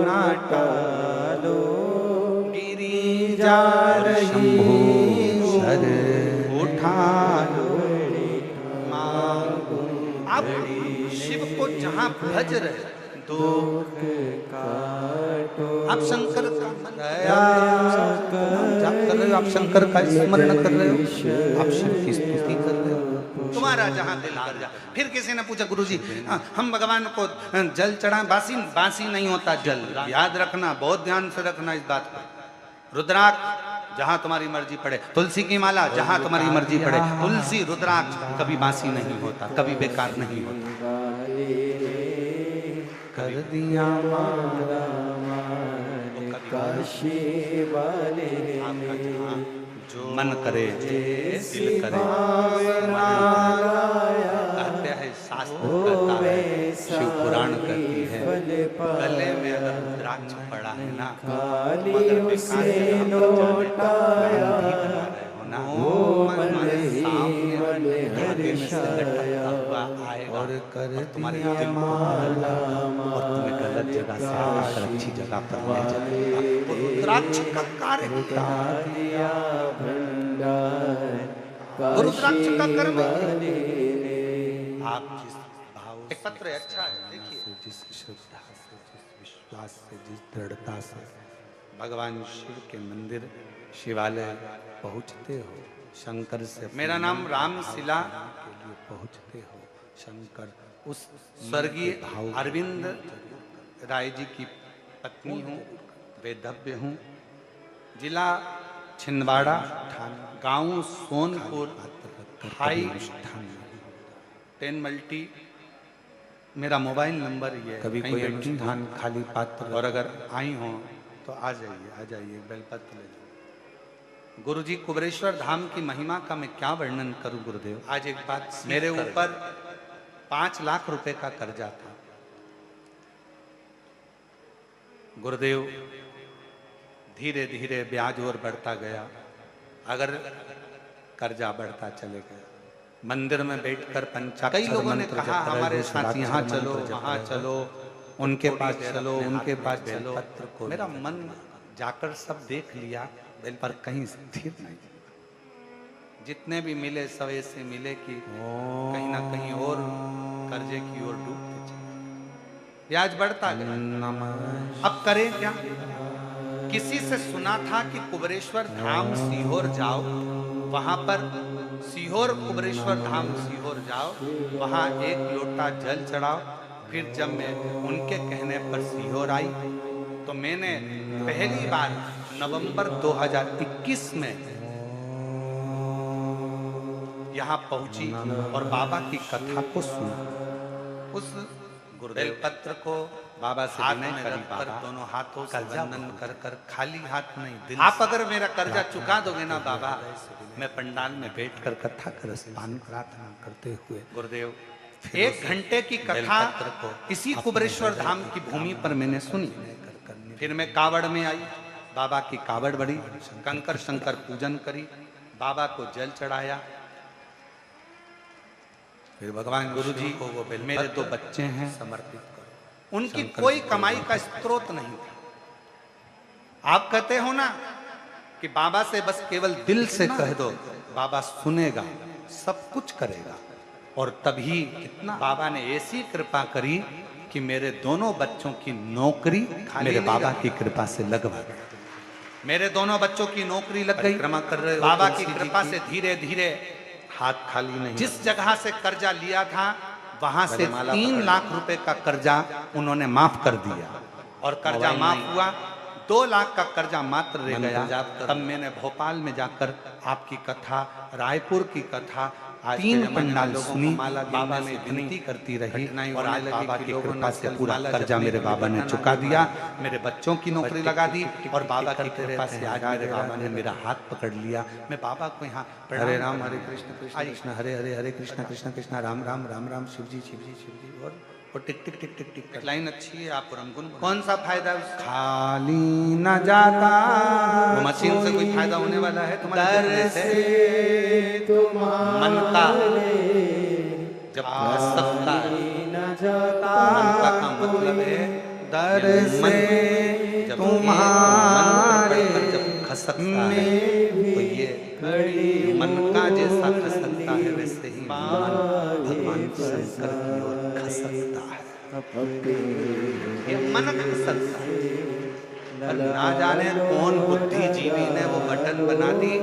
ना टालो, गिरी जा रही सर उठा लो, मांगो। आप शिव को जहां भज रहे दुख काटो, आप शंकर का जाप कर रहे हो, आप शंकर का स्मरण कर रहे हो, आप शिव की स्तुति कर रहे हो, तुम्हारा जहां दिल कर जा। फिर किसी ने पूछा गुरुजी हम भगवान को जल चढ़ाएं, बासी नहीं होता जल, याद रखना, बहुत ध्यान से रखना इस बात को। रुद्राक्ष जहां तुम्हारी मर्जी पड़े, तुलसी की माला जहां तुम्हारी मर्जी पड़े, तुलसी रुद्राक्ष कभी बासी नहीं होता, कभी बेकार नहीं होता। कर दिया मारा काशी वाले जो मन करे दिल करे, कहते हैं शास्त्र कहता है, शिव पुराण कहती है, गले में अगर रुद्राक्ष पड़ा है ना, मगर बेकार लौटाया ना, मन सामने धागे में से लटकता हुआ आएगा और तुम्हारे दिल माला और तुम्हें गलत जगह से आकर अच्छी जगह पर ले जाएगा। रुद्राक्ष का कार्य रुद्राक्ष का कर्म आप जिस भाव एक पत्र है, अच्छा है, देखिए से, जिस श्रद्धा से, जिस विश्वास से, जिस दृढ़ता से भगवान शिव के मंदिर शिवालय पहुंचते हो, शंकर से मेरा नाम रामशिला के लिए पहुंचते हो, शंकर उस स्वर्गीय भाव अरविंद राय जी की पत्नी हूँ, वेदव्य हूँ, जिला छिंदवाड़ा, गांव सोनपुर, हाई 10 मल्टी। मेरा मोबाइल नंबर ये, कभी कहीं कोई बैठी अनुष्ठान खाली पात्र और अगर आई हो तो आ जाइए बेलपत्र ले जाओ। गुरुजी कुबरेश्वर धाम की महिमा का मैं क्या वर्णन करूं गुरुदेव। आज एक बात, मेरे ऊपर 5 लाख रुपए का कर्जा था गुरुदेव, धीरे धीरे ब्याज और बढ़ता गया, अगर कर्जा बढ़ता चले गया। मंदिर में बैठकर पंचाक्षर, कई लोगों ने कहा हमारे साथ यहाँ चलो वहाँ चलो, उनके पास चलो उनके पास चलो, मेरा मन जाकर सब देख लिया पर कहीं स्थिर नहीं। जितने भी मिले सब ऐसे मिले कि कहीं ना कहीं और कर्जे की ओर डूबते चले, ब्याज बढ़ता गया। अब करें क्या। किसी से सुना था कि कुबरेश्वर धाम सीहोर जाओ, वहां पर सीहोर कुबरेश्वर धाम सीहोर जाओ, वहां एक लोटा जल चढ़ाओ। फिर जब मैं उनके कहने पर सीहोर आई तो मैंने पहली बार नवंबर 2021 में यहाँ पहुंची और बाबा की कथा को सुना। उस गुरुदेव पत्र को बाबा से हाथ में रखकर दोनों हाथों से वंदन कर कर, खाली हाथ नहीं, दिल आप अगर मेरा कर्जा चुका दोगे ना बाबा, मैं पंडाल में बैठकर कथा कर प्रार्थना करते हुए गुरुदेव 1 घंटे की कथा इसी कुबरेश्वर धाम की भूमि पर मैंने सुनी। फिर मैं कावड़ में आई, बाबा की कावड़ बढ़ी, कंकर शंकर पूजन करी, बाबा को जल चढ़ाया। फिर भगवान गुरु जी को वो मेरे 2 बच्चे हैं समर्पित करो। उनकी कोई कमाई का स्रोत नहीं था। आप कहते हो ना कि बाबा से बस केवल दिल से कह दो, बाबा सुनेगा, सब कुछ करेगा। और तभी कितना बाबा ने ऐसी कृपा करी कि मेरे दोनों बच्चों की नौकरी मेरे बाबा की कृपा से लगवा दी। मेरे दोनों बच्चों की नौकरी लग गई। क्रमा कर रहे हो बाबा की कृपा से, धीरे धीरे हाथ खाली नहीं। जिस जगह से कर्जा लिया था वहां से 3 लाख रुपए का कर्जा उन्होंने माफ कर दिया और कर्जा माफ हुआ। 2 लाख का कर्जा मात्र रह गया। तब मैंने भोपाल में जाकर आपकी कथा, रायपुर की कथा, 3 पंडाल सुनी। बाबा में विनती करती रही और आज बाबा की कृपा से पूरा कर्जा मेरे बाबा ने चुका दिया, मेरे बच्चों की नौकरी लगा दी और बाबा की कृपा से आज मेरे बाबा ने मेरा हाथ पकड़ लिया। मैं बाबा को यहाँ हरे राम हरे कृष्ण कृष्ण कृष्ण हरे हरे, हरे कृष्ण कृष्ण कृष्ण राम राम राम राम, शिव जी शिव जी शिव जी। और टिक टिक टिक टिक टिक लाइन अच्छी है। आप रंगुन कौन सा फायदा खाली न जाता, वो मशीन से कोई फायदा होने वाला है तुम्हारे से? मन का जब खसकता है, मन का मतलब है दर से तुम्हारे जब खसकता है तो ये मन का जैसा खसकता है वैसे ही मन भगवान शंकर की ओर खसकता है। ये मन खसकता है। पर ना जाने कौन बुद्धिजीवी ने वो बटन बना दी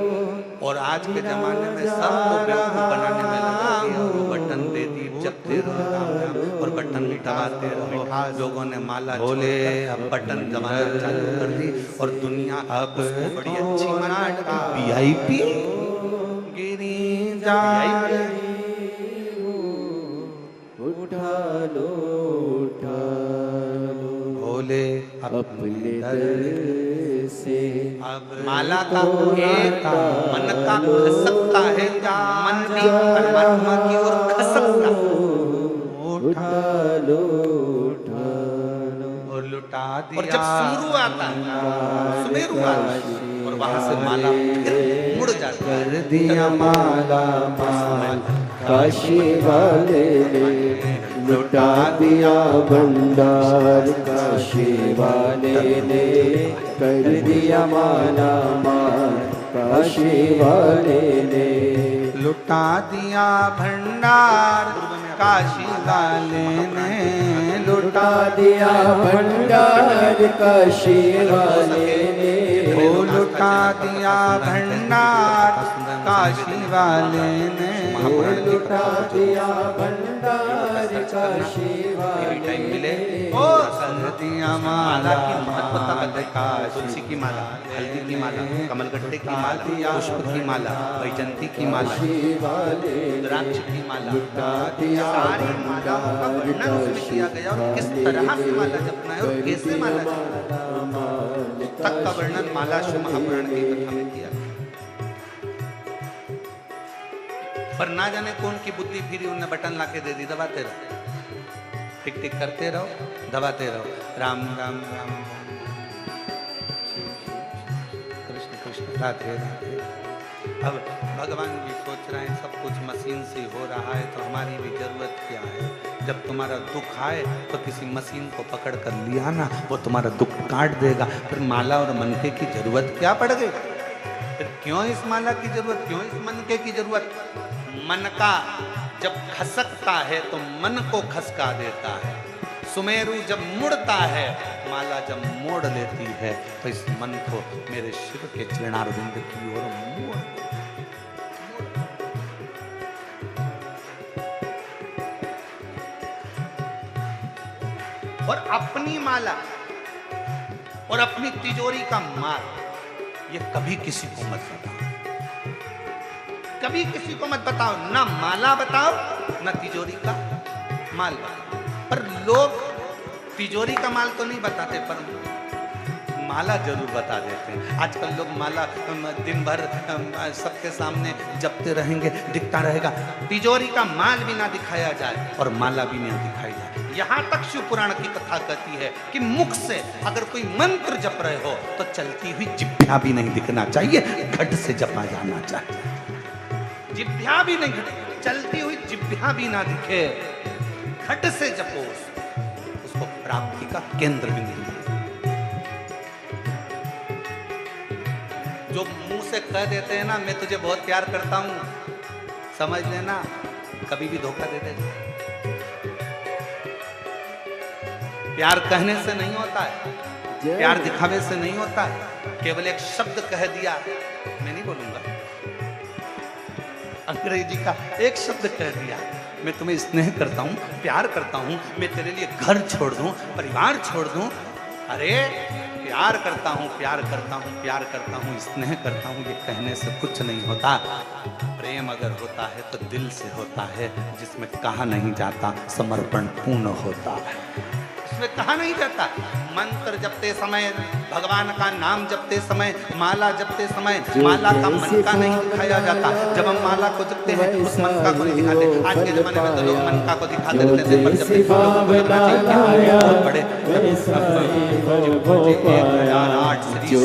और आज के जमाने में सबको बेवकूफ बनाने में लगा दिया। वो बटन दे दी, जपते रहो राम राम और बटन दबाते रहो। लोगों ने माला बोले, अब बटन दबाना चालू कर दी और दुनिया अब उसको बड़ी अच्छी मना VIP गिरी जा उठा लो बोले अपने दर से। अब माला का एक मन का खसकता है, मन भी परमात्मा की ओर खसकता है। उठा लो और लुटा दिया। और जब सुमरू आता है, सुमेरु आता है और वहां से माला फिर मुड़ जाती है। कर दिया माला माल काशी वाले ने, लुटा दिया भंडार काशी वाले ने। कर दिया माला माल काशी वाले ने, लुटा दिया भंडार काशी वाले ने। लुटा दिया भंडार काशी वाले ने। वो लुटा दिया भंडार काशी वाले ने। लुटा दिया भंडार काशी वाले टाइम मिले ओ कर दिया माला की महत्वता बताई। तुलसी की माला, हल्दी की माला, कमलगट्टे की माला, पुष्प की माला, वैजंती की माला, रुद्राक्ष की माला, सारी मालाओं का वर्णन उसमें किया गया और किस तरह से माला जपना है और कैसे माला जपना है तक का वर्णन माला शिव महापुराण की कथा में किया। पर ना जाने कौन की बुद्धि फिरी, उन्हें बटन लाके दे दी, दबाते रहो, टिक टिक करते रहो, दबाते रहो, राम राम राम कृष्ण कृष्ण राधे राधे। अब भगवान भी सोच रहे हैं सब कुछ मशीन से हो रहा है तो हमारी भी जरूरत क्या है। जब तुम्हारा दुख आए तो किसी मशीन को पकड़ कर लिया ना, वो तुम्हारा दुख काट देगा। फिर माला और मनके की जरूरत क्या पड़ गई? फिर क्यों इस माला की जरूरत, क्यों इस मनके की जरूरत? मन का जब खसकता है तो मन को खसका देता है। सुमेरु जब मुड़ता है, माला जब मोड़ लेती है तो इस मन को मेरे शिव के चरणारविंद की ओर मोड़। और अपनी माला और अपनी तिजोरी का माल, ये कभी किसी को मत बताओ, कभी किसी को मत बताओ। ना माला बताओ, ना तिजोरी का माल बताओ। पर लोग तिजोरी का माल तो नहीं बताते, पर माला जरूर बता देते हैं। आजकल लोग माला दिन भर सबके सामने जपते रहेंगे, दिखता रहेगा। तिजोरी का माल भी ना दिखाया जाए और माला भी ना दिखाई जाए। यहाँ तक शिव पुराण की कथा कहती है कि मुख से अगर कोई मंत्र जप रहे हो तो चलती हुई जिह्वा भी नहीं दिखना चाहिए, घट से जपा जाना चाहिए। जिह्वा भी नहीं, चलती हुई जिह्वा भी ना दिखे, घट से जपो, उसको प्राप्ति का केंद्र भी नहीं। जो मुंह से कह देते हैं ना, मैं तुझे बहुत प्यार करता हूं, समझ लेना कभी भी धोखा दे देगा। प्यार कहने से नहीं होता है, प्यार दिखावे से नहीं होता है। केवल एक शब्द कह दिया, मैं नहीं बोलूंगा, अंग्रेजी का एक शब्द कह दिया, मैं तुम्हें स्नेह करता हूं, प्यार करता हूं, मैं तेरे लिए घर छोड़ दूं, परिवार छोड़ दूं। अरे प्यार करता हूं, प्यार करता हूं, प्यार करता हूं, स्नेह करता हूं, ये कहने से कुछ नहीं होता। प्रेम अगर होता है तो दिल से होता है, जिसमें कहा नहीं जाता, समर्पण पूर्ण होता है, इसमें कहा नहीं जाता। मंत्र जपते समय, भगवान का नाम जपते समय, माला जपते समय, माला का मनका नहीं दिखाया जाता। जब हम माला को जपते हैं उस मनका को नहीं दिखाते। आज के जमाने में तो लोग मनका को दिखा देते हैं, पर जब लोगों को लगना चाहिए बहुत बड़े 1008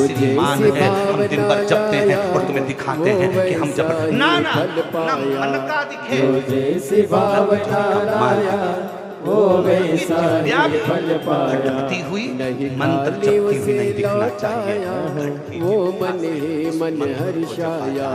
श्रीमान है, हम दिन भर जपते हैं और तुम्हें दिखाते हैं कि हम जप। ना ना ना, मनका दिखे, वो वैसा ही फल पाया, हुई मंत्र जपती हुई नहीं दिखना चाहिए। वो मन ही मन हर्षाया,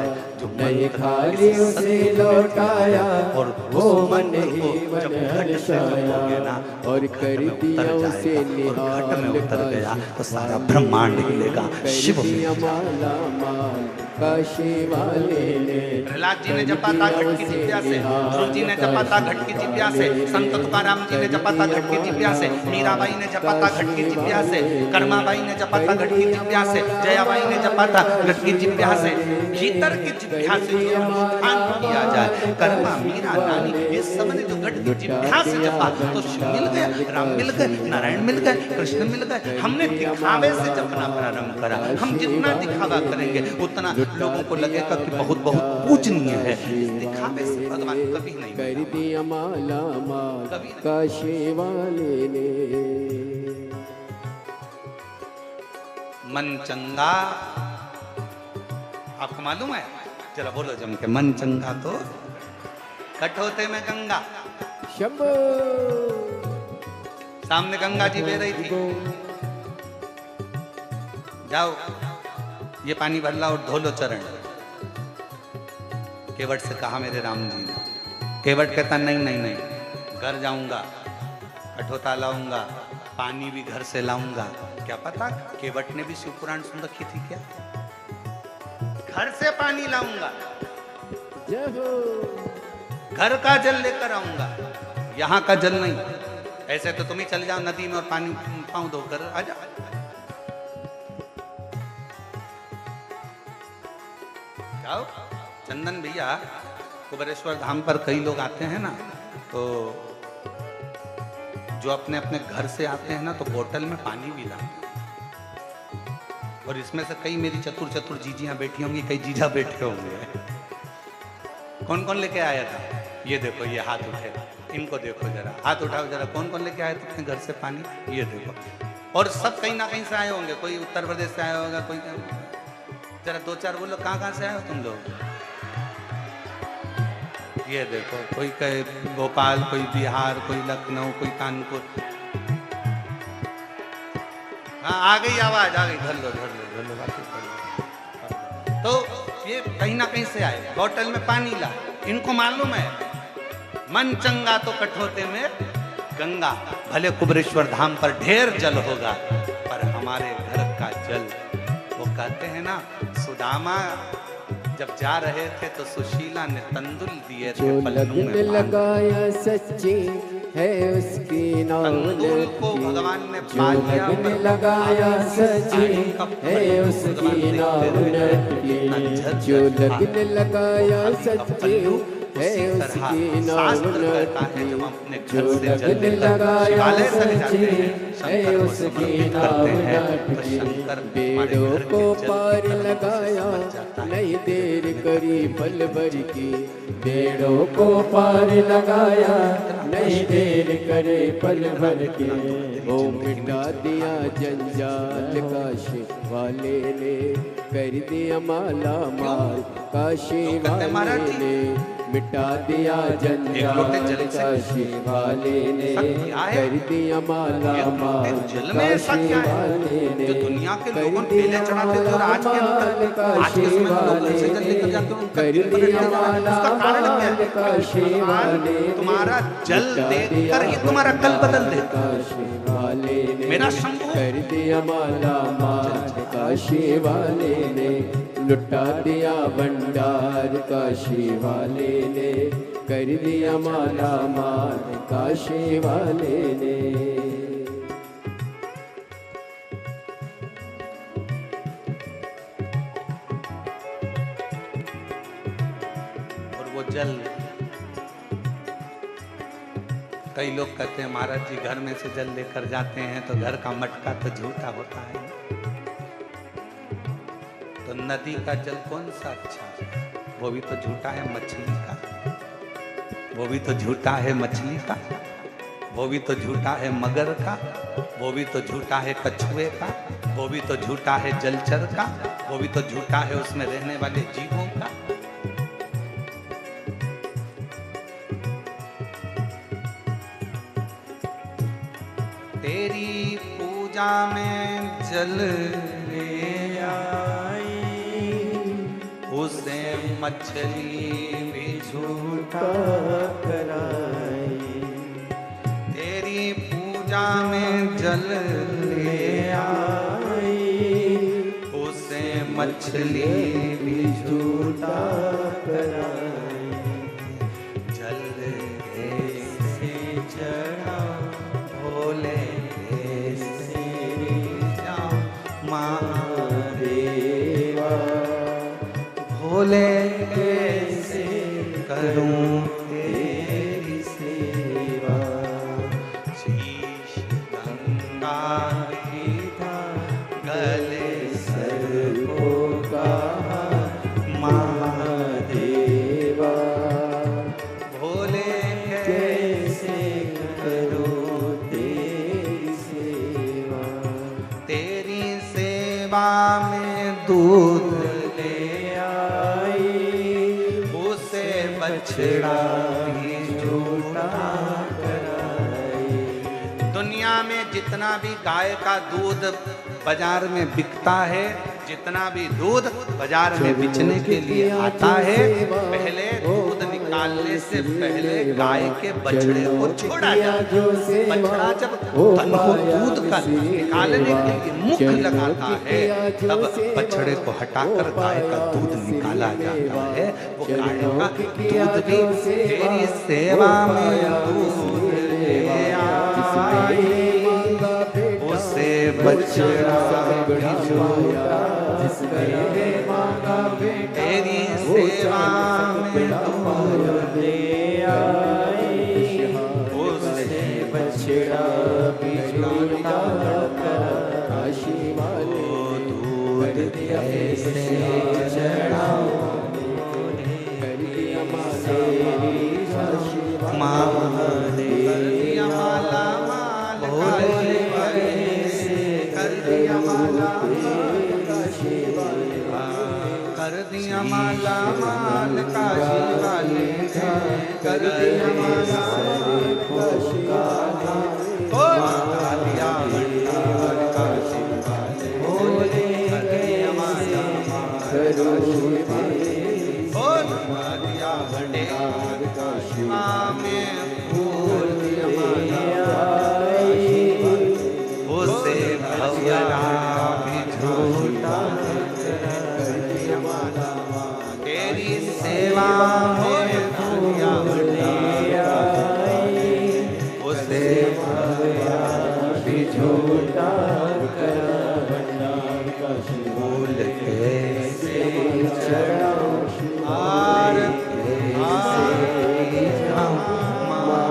नहीं खाली उसे लौटाया। और वो मन ही मन हर्षाया, और कर दिया उसे निहाल गया तो सारा ब्रह्मांड हिलेगा। शिव माला माल काशी वाले ने, प्रहलाद जी ने जपा था घट की जिह्वा से, ध्रुव जी ने जपा था घट की जिह्वा से, संत तुकाराम जी ने जपा था घट की जिह्वा से, मीराबाई ने जपा था घट की जिह्वा से, कर्माबाई ने जपा था घट की जिह्वा से, जयाबाई ने जपा था घट की जिह्वा से। भीतर की जिह्वा से जो अनुष्ठान किया जाए, कर्मा, मीरा, नानी, ये सब ने जो घट की जिह्वा से जपा तो शिव मिल गया, राम मिल गए, नारायण मिल गए, कृष्ण मिल गए। हमने दिखावे से जपना प्रारंभ करा। हम जितना दिखावा करेंगे उतना लोगों को लगेगा कि बहुत बहुत पूजनीय है। इस दिखावे से भगवान कभी नहीं कर दिया माला माल काशी वाले ने। मन चंगा, आपको मालूम है? जरा बोलो जम के, मन चंगा तो कठोते में गंगा। शंभो सामने गंगा जी बह रही थी, जाओ ये पानी भर ला और धो लो चरण। केवट से कहा मेरे राम जी ने। केवट कहता नहीं नहीं नहीं, घर जाऊंगा, कठोता लाऊंगा, पानी भी घर से लाऊंगा। क्या पता केवट ने भी शिव पुराण सुन रखी थी क्या? घर से पानी लाऊंगा, घर का जल लेकर आऊंगा, यहाँ का जल नहीं। ऐसे तो तुम ही चले जाओ नदी में और पानी पाँव धोकर आ जाओ। चंदन भैया, कुबेरेश्वर धाम पर कई लोग आते हैं ना, तो जो अपने अपने घर से आते हैं ना, तो बोतल में पानी भी लाते हैं। और इसमें से कई मेरी चतुर चतुर जीजियां बैठी होंगी, कई जीजा बैठे होंगे। कौन कौन लेके आया था? ये देखो, ये हाथ उठे, इनको देखो जरा, हाथ उठाओ जरा, कौन कौन लेके आए थे अपने घर से पानी? ये देखो। और सब कहीं ना कहीं से आए होंगे, कोई उत्तर प्रदेश से आया होगा, कोई जरा दो चार बोलो, कहाँ से आए हो तुम लोग? ये देखो, कोई कहे भोपाल, कोई बिहार, कोई लखनऊ, कोई कानपुर। हाँ आ गई आवाज, आ गई, धर लो धर लो धर लो, बाकी कर लो। तो ये कहीं ना कहीं से आए, बोतल में पानी ला। इनको मालूम है मन चंगा तो कठोते में गंगा। भले कुबेरेश्वर धाम पर ढेर जल होगा, पर हमारे घर का जल, वो कहते हैं ना, सुदामा जब जा रहे थे तो सुशीला ने तंदुल दिए थे, जो लगन लगाया सच्ची है उसकी नाव तंदूल को लटकी। भगवान ने जो पा लिया, लगन लगाया सजी है उसकी नाव लटकी। जो लगन लगाया सजी है उसकी नाव लटकी। जो लगन लगाया सजी है उसकी नाव लटकी। बेड़ों को पार लगाया नहीं देर करी पल भर की। बेड़ों को पार लगाया नहीं देर करे पल भर के। ओ मिटा दिया जंजाल काशी वाले ने, कर दिया माला माल काशी वाले ने। मिटा दिया जंजाल काशी वाले ने, कर दिया माला माल काशी वाले ने। जो दुनिया के लोगों ने पहले चढ़ाते थे और आज के अंदर आज के समय में लोग घर से जल लेकर जाते हैं, उनका कर दिया माला उसका कारण माल क्या है? काशी वाले ने। तुम्हारा जल देखकर ही तुम्हारा कल बदल दे। काशी वाले ने मेरा शंभू कर दिया माला माल काशी वाले ने। लुटा दिया भंडार काशी वाले ने, कर दिया माला माल काशी वाले ने। और वो जल, कई लोग कहते हैं महाराज जी घर में से जल लेकर जाते हैं तो घर का मटका तो झूठा होता है, तो नदी का जल कौन सा अच्छा है? वो भी तो झूठा है मछली का, वो भी तो झूठा है मछली का, वो भी तो झूठा है मगर का, वो भी तो झूठा है कछुए का, वो भी तो झूठा है जलचर का, वो भी तो झूठा है उसमें रहने वाले जीवों का। तेरी पूजा में जल ले आई, उसे मछली भी झूठा कराई। तेरी पूजा में जल ले आई, उसे मछली भी झूठा कराई। जल से चढ़ा भोले महादेवा, भोले कैसे करूं तेरी सेवा। शीश गंगा था गले सर्पों का महादेवा, भोले कैसे करूं तेरी सेवा। तेरी सेवा में दूध ले आई, उसे बछड़ा भी झूठा कराई। दुनिया में जितना भी गाय का दूध बाजार में बिकता है, जितना भी दूध बाजार में बेचने के लिए आता है, पहले दूध निकालने से पहले गाय के बछड़े को छोड़ा जाता है। बछड़ा जब तन को दूध का निकालने के लिए मुख लगाता है, तब बछड़े को हटाकर गाय का दूध निकाला जाता है। वो गाय का दूध भी तेरी सेवा में दूध ले आई, उसे बछड़ा भी झूठा तेरी सेवा में दूध ले आई, उसे बछड़ा भी झूठा काशी वाले। दूध कैसे चढ़ाओ महादेव, माला माल भोले कैसे कर दिया माला काशी वाले, कर दिया माला माल काशी वाले, कर दिया माला काशी वाले, ओ दिया भंडार काशी वाले, भोले कर दिया माला काशी वाले, ओ दिया भंडार काशी में फूल दिया माला, उसे भवरा भी झूठा तेरी सेवा में दिया भंडार, झूठा करा भंडार का फूल कैसे चढ़ाऊं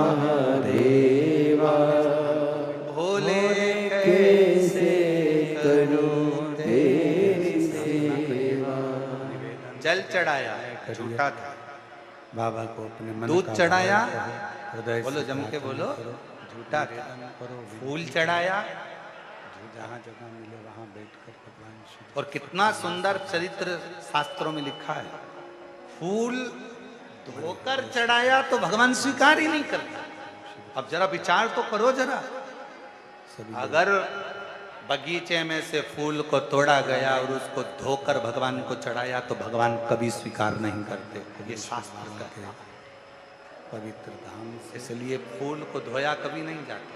महादेवा भोले कैसे करूं तेरी सेवा। जल चढ़ाया झूठा था, बाबा को अपने मन दूध का चढ़ाया, भाव करो, हृदय बोलो से जम के प्रार्थना बोलो, करो, झूठा था। निवेदन करो, फूल चढ़ाया, जहाँ जगह मिले वहाँ बैठकर भगवान श्री और कितना सुंदर चरित्र शास्त्रों में लिखा है, फूल धोकर चढ़ाया तो भगवान स्वीकार ही नहीं करता। अब जरा विचार तो करो जरा, अगर बगीचे में से फूल को तोड़ा गया और उसको धोकर भगवान को चढ़ाया तो भगवान कभी स्वीकार नहीं करते, ये शास्त्र कहता है। पवित्र धाम से इसलिए फूल को धोया कभी नहीं जाता।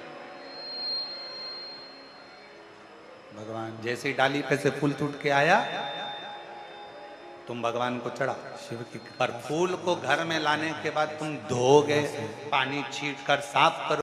भगवान जैसे ही डाली पे से फूल टूट के आया, तुम भगवान को चढ़ा, शिव की पर फूल को घर में लाने के बाद तुम धोगे, पानी छीट कर साफ करो।